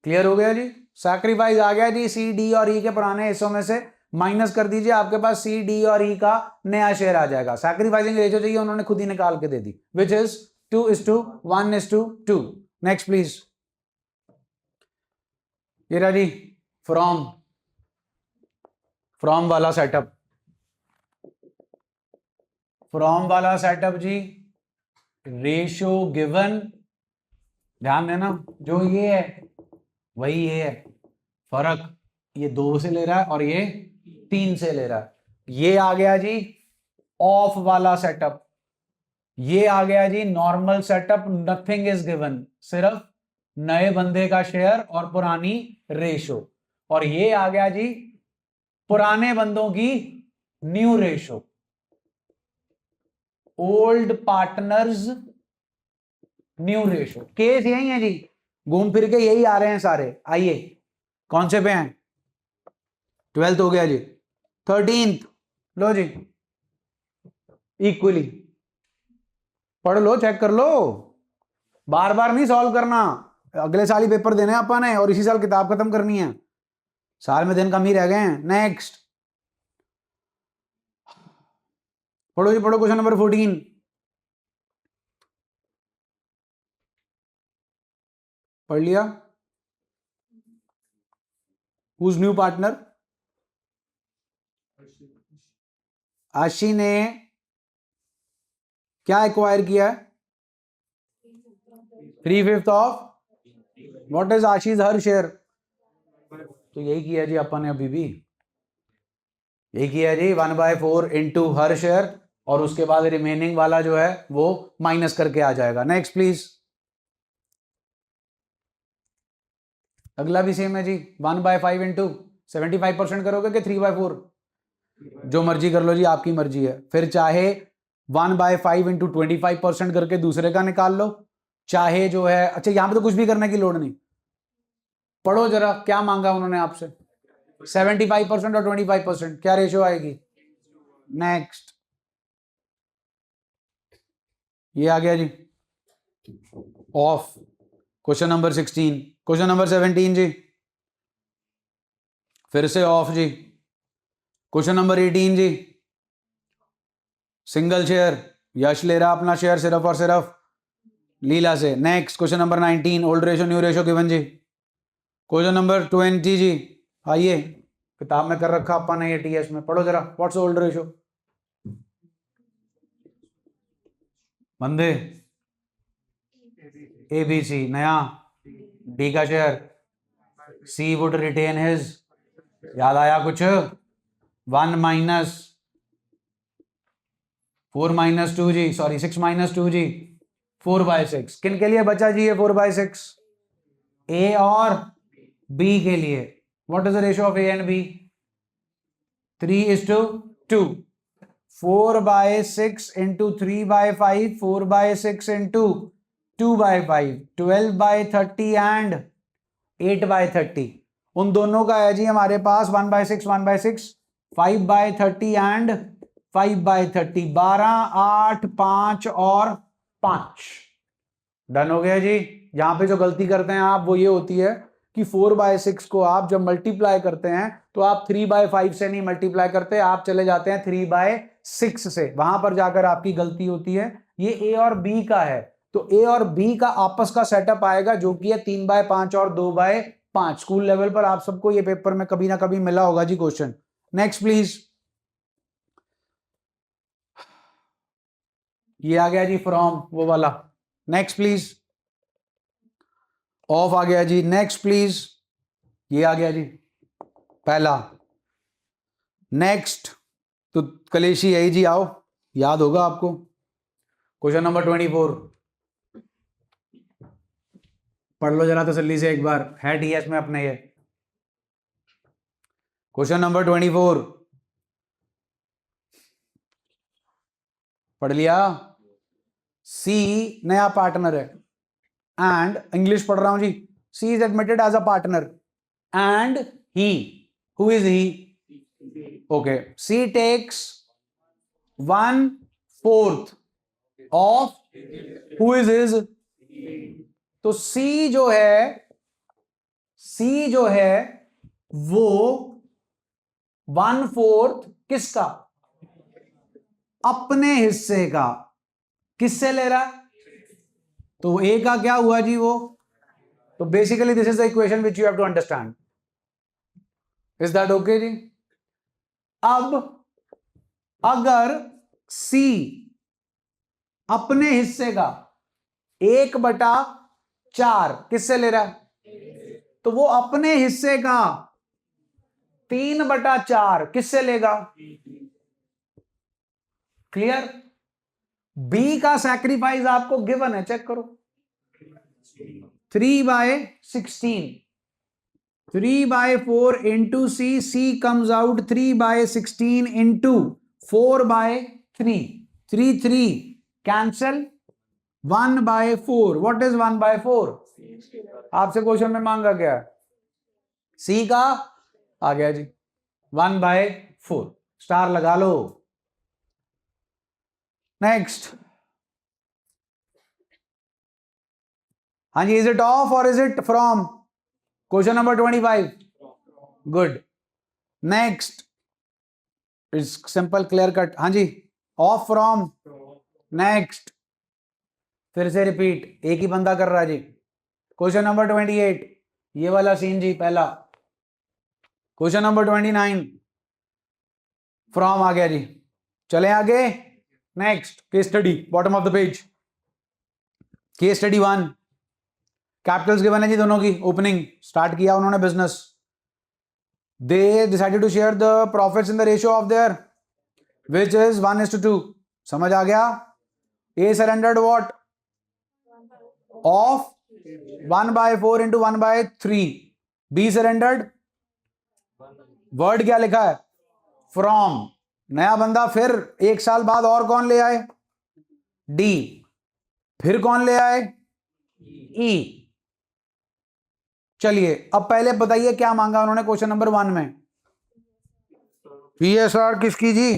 [SPEAKER 1] क्लियर हो गया जी? सैक्रिफाइस आ गया जी, सी डी और ई के पुराने हिस्सों में से माइनस कर दीजिए, आपके पास सी डी और ई का नया शेयर आ जाएगा। सैक्रिफाइसिंग रेशियो चाहिए, उन्होंने खुद ही निकाल के दे दी, विच इज 2:1:2। Next please. ये रहा जी फ्रॉम, फ्रॉम वाला सेटअप, फ्रॉम वाला सेटअप जी, रेशियो गिवन, ध्यान देना, जो ये है वही ये है, फर्क ये 2 से ले रहा है और ये 3 से ले रहा है। ये आ गया जी ऑफ वाला सेटअप, ये आ गया जी normal setup, nothing is given, सिर्फ नए बंदे का शेयर और पुरानी रेशो। और ये आ गया जी पुराने बंदों की new ratio, old partners new ratio. Case यही है जी, घूम फिर के यही आ रहे हैं सारे। आइए कौन से पे हैं? 12th हो गया जी, 13th लो जी, इक्वली पढ़ लो, चेक कर लो, बार बार नहीं सॉल्व करना, अगले साल ही पेपर देने अपन है और इसी साल किताब खत्म करनी है, साल में दिन कम ही रह गए हैं। नेक्स्ट पढ़ो जी, पढ़ो क्वेश्चन नंबर 14। पढ़ लिया? Whose new partner? आशी ने क्या एक्वायर किया है? 3/5 of, what is Aashi's her share? तो यही किया जी अपन ने अभी भी, यही किया जी 1/4 इंटू हर शेयर, और उसके बाद रिमेनिंग वाला जो है वो माइनस करके आ जाएगा। Next please. अगला भी सेम है जी, 1/5 इंटू 75% करोगे कि 3/4? जो मर्जी कर लो जी, आपकी मर्जी है। फिर चाहे 1/5 इंटू 25% करके दूसरे का निकाल लो, चाहे जो है, अच्छा यहां पे तो कुछ भी करने की लोड़ नहीं, पढ़ो जरा क्या मांगा उन्होंने आपसे। 75% और 25%, क्या रेशियो आएगी? नेक्स्ट, ये आ गया जी of. Question number 16। Question number 17 जी, फिर से ऑफ जी। क्वेश्चन नंबर 18 जी, सिंगल शेयर, यश ले रहा अपना शेयर सिर्फ और सिर्फ लीला से। Next, question number 19, old ratio new ratio given जी। क्वेश्चन नंबर 20 जी, आइए किताब में कर रखा अपन ने ये टीएस में, पढ़ो जरा। What's old ratio? बंदे ABC, नया डी का share, C would retain his, याद आया कुछ? 1 माइनस 4 माइनस 2 जी, सॉरी 6 माइनस 2 जी, 4/6। किन के लिए बचा जी ये 4/6? ए और बी के लिए। What is the ratio of A and B? 3:2। 4/6 into 3/5, 4/6 into 2/5, 12/30 and 8/30। उन दोनों का है जी हमारे पास 1/6, 1/6, 5/30 एंड 5/30, 12, 8, 5 और 5। डन हो गया जी। यहां पे जो गलती करते हैं आप वो ये होती है कि 4/6 को आप जब मल्टीप्लाई करते हैं तो आप 3/5 से नहीं मल्टीप्लाई करते, आप चले जाते हैं 3/6 से, वहां पर जाकर आपकी गलती होती है। ये ए और बी का है, तो ए और बी का आपस का सेटअप आएगा जो कि है 3/5 और 2/5। स्कूल लेवल पर आप सबको ये पेपर में कभी ना कभी मिला होगा जी क्वेश्चन। नेक्स्ट प्लीज, ये आ गया जी फ्रॉम, वो वाला। नेक्स्ट प्लीज, ऑफ आ गया जी। नेक्स्ट प्लीज, ये आ गया जी पहला। नेक्स्ट, तो कलेशी यही जी, आओ याद होगा आपको। क्वेश्चन नंबर 24 पढ़ लो जरा तसल्ली से एक बार, है टीएस में अपने ये। क्वेश्चन नंबर 24 पढ़ लिया? सी नया पार्टनर है एंड, इंग्लिश पढ़ रहा हूं जी, C is admitted as a partner and he, who is he? Okay, C takes 1/4 of, who is his? तो सी जो है वो 1/4 किसका? अपने हिस्से का। किससे ले रहा? तो ए का क्या हुआ जी वो? तो basically this is the equation which you have to understand. Is that okay जी? अब अगर सी अपने हिस्से का 1/4 किससे ले रहा है, तो वो अपने हिस्से का 3/4 किससे लेगा? क्लियर? बी का सैक्रिफाइस आपको गिवन है, चेक करो। 3/16, 3/4 into C comes out 3/16 into 4/3, 3 cancel, 1/4। What is 1/4? आपसे क्वेश्चन में मांगा गया सी का, आ गया जी 1/4, स्टार लगा लो। नेक्स्ट, हाँ जी, इज इट ऑफ और is it from? Question number 25, good. Next is simple clear cut, हाँ जी, ऑफ फ्रॉम। नेक्स्ट, फिर से रिपीट, एक ही बंदा कर रहा है जी। क्वेश्चन नंबर 28, ये वाला सीन जी पहला। क्वेश्चन नंबर 29, फ्रॉम आ गया जी। चले आगे, next case study, bottom of the page. Case study 1, capitals given है जी दोनों की। ओपनिंग स्टार्ट किया उन्होंने business, they decided to share the profits in the ratio of their which is 1:2। समझ आ गया? A surrendered what? Of 1/4 into 1/3। B surrendered, word क्या लिखा है? फ्रॉम। नया बंदा फिर 1 साल बाद और कौन ले आए? डी। फिर कौन ले आए? ई। चलिए अब पहले बताइए क्या मांगा उन्होंने क्वेश्चन नंबर 1 में? PSR किसकी जी?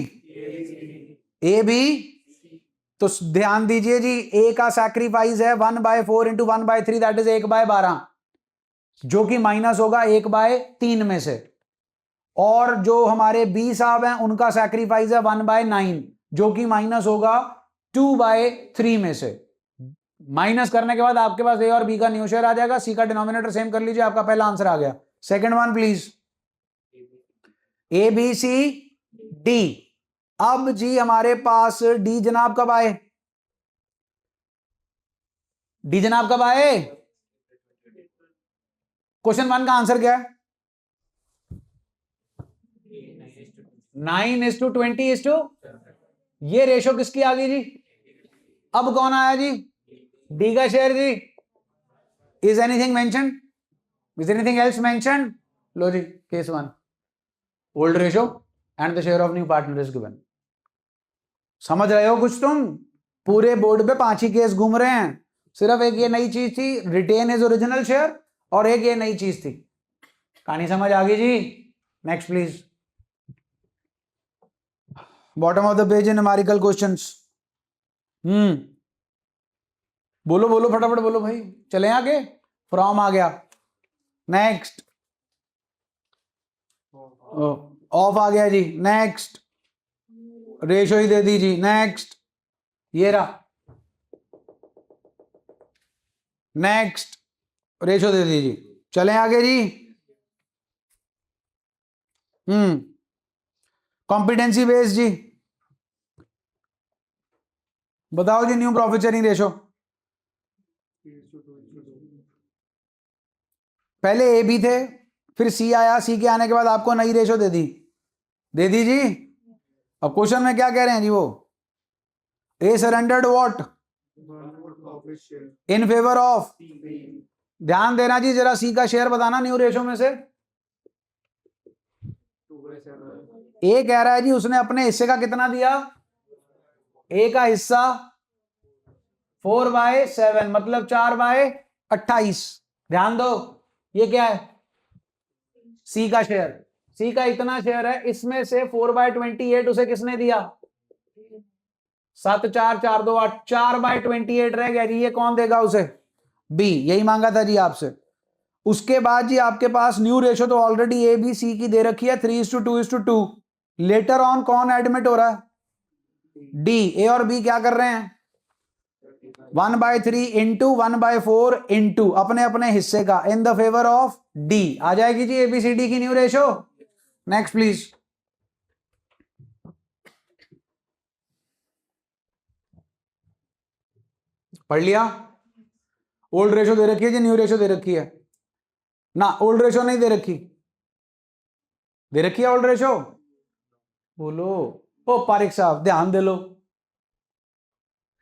[SPEAKER 1] A B. तो ध्यान दीजिए जी, ए का सैक्रिफाइस है 1/4 इंटू 1/3, दैट इज 1/12, जो कि माइनस होगा 1/3 में से। और जो हमारे बी साहब हैं उनका सैक्रिफाइस है 1/9, जो कि माइनस होगा 2/3 में से। माइनस करने के बाद आपके पास ए और बी का न्यू शेयर आ जाएगा, सी का डिनोमिनेटर सेम कर लीजिए, आपका पहला आंसर आ गया। Second one please, A B C D. अब जी हमारे पास डी जनाब कब आए? डी जनाब कब आए? क्वेश्चन 1 का आंसर क्या है? 9:20:2। ये रेशो किसकी आ गई जी? अब कौन आया जी? डी का शेयर जी। Is anything mention? Is anything else mention? लो जी, case 1, old ratio and the share of new partner is given. समझ रहे हो कुछ तुम? पूरे बोर्ड पे 5 ही केस घूम रहे हैं, सिर्फ एक ये नई चीज थी, रिटेन इज ओरिजिनल शेयर, और एक ये नई चीज थी। कहानी समझ आ गई जी? Next please. Bottom of the page in numerical questions. बोलो बोलो फटाफट बोलो भाई, चले आगे। फ्रॉम आ गया, नेक्स्ट। ऑफ आ गया जी, नेक्स्ट। रेशो ही दे दी जी, नेक्स्ट। ये रहा, नेक्स्ट। रेशो दे दी जी, चलें आगे जी। कॉम्पिटेंसी बेस जी, बताओ जी न्यू प्रॉफिट शेयरिंग रेशो। पहले ए बी थे, फिर सी आया, सी के आने के बाद आपको नई रेशो दे दी जी। अब क्वेश्चन में क्या कह रहे हैं जी? वो A surrendered what in favour of, ध्यान देना जी जरा, सी का शेयर बताना न्यू रेशो में से। ए कह रहा है जी उसने अपने हिस्से का कितना दिया? ए का हिस्सा 4/7, मतलब 4/28। ध्यान दो, ये क्या है? सी का शेयर। सी का इतना शेयर है, इसमें से 4/28 उसे किसने दिया? 7 4 4 2 8, 4/28 रह गया जी, ये कौन देगा उसे? बी। यही मांगा था जी आपसे। उसके बाद जी आपके पास न्यू रेशो तो ऑलरेडी ए बी सी की दे रखी है 3:2:2। लेटर ऑन कौन एडमिट हो रहा है? डी। ए और बी क्या कर रहे हैं? 1/3 इंटू 1/4 इंटू अपने अपने हिस्से का in the favour of D. आ जाएगी जी एबीसीडी की न्यू रेशो। Next please. पढ़ लिया? ओल्ड रेशो दे रखी है जी, न्यू रेशो दे रखी है ना? ओल्ड रेशो नहीं दे रखी, दे रखी है ओल्ड रेशो। बोलो ओ पारिक साहब, ध्यान दे लो।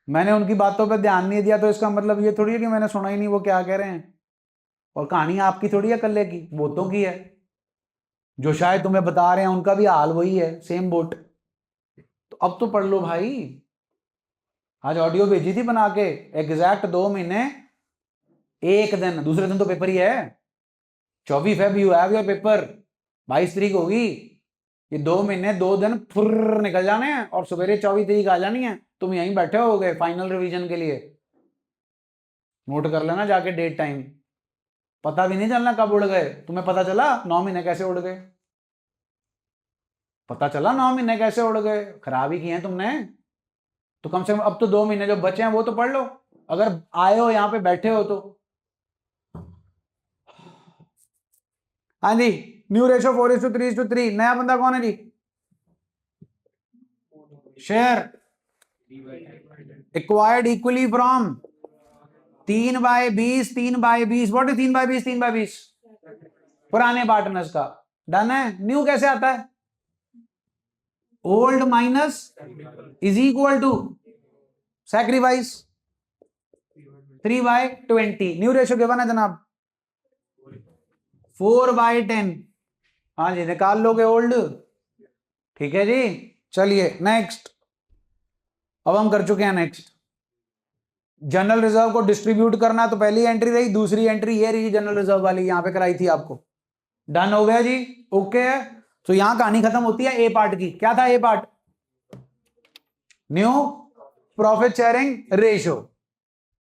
[SPEAKER 1] मैंने उनकी बातों पे ध्यान नहीं दिया तो इसका मतलब ये थोड़ी है कि मैंने सुना ही नहीं वो क्या कह रहे हैं। और कहानी आपकी थोड़ी है कल्ले की, बोतों की है। जो शायद तुम्हें बता रहे हैं उनका भी हाल वही है, सेम बोट। तो अब तो पढ़ लो भाई। आज ऑडियो भेजी थी बना के, एग्जैक्ट 2 महीने 1 दिन, दूसरे दिन तो पेपर ही है। 24 Feb you have your paper, 22 तारीख होगी। ये 2 महीने 2 दिन फुर्र निकल जाने हैं और सवेरे 24 तारीख आ जानी है। तुम यहीं बैठे हो गए फाइनल रिवीजन के लिए। नोट कर लेना जाके डेट टाइम, पता भी नहीं चलना कब उड़ गए। तुम्हें पता चला 9 महीने कैसे उड़ गए? पता चला 9 महीने कैसे उड़ गए? खराब ही किए हैं तुमने। तो कम से कम अब तो 2 महीने जो बचे हैं वो तो पढ़ लो, अगर आए हो यहां पे बैठे हो तो। हाँ जी, न्यू रेशो 4:3:3। नया बंदा कौन है जी? Share acquired equally from 3/20 3/20। What is 3/20? 3/20 पुराने पार्टनर्स का। डन है। न्यू कैसे आता है? Old minus is equal to sacrifice 3/20। New ratio given है जनाब 4/10। हाँ जी, निकाल लोगे ओल्ड। ठीक है जी, चलिए नेक्स्ट। अब हम कर चुके हैं नेक्स्ट। जनरल रिजर्व को डिस्ट्रीब्यूट करना, तो पहली एंट्री रही, दूसरी एंट्री ये रही जनरल रिजर्व वाली, यहां पे कराई थी आपको। डन हो गया जी, ओके है। तो यहां कहानी खत्म होती है ए पार्ट की। क्या था A part? New profit sharing ratio.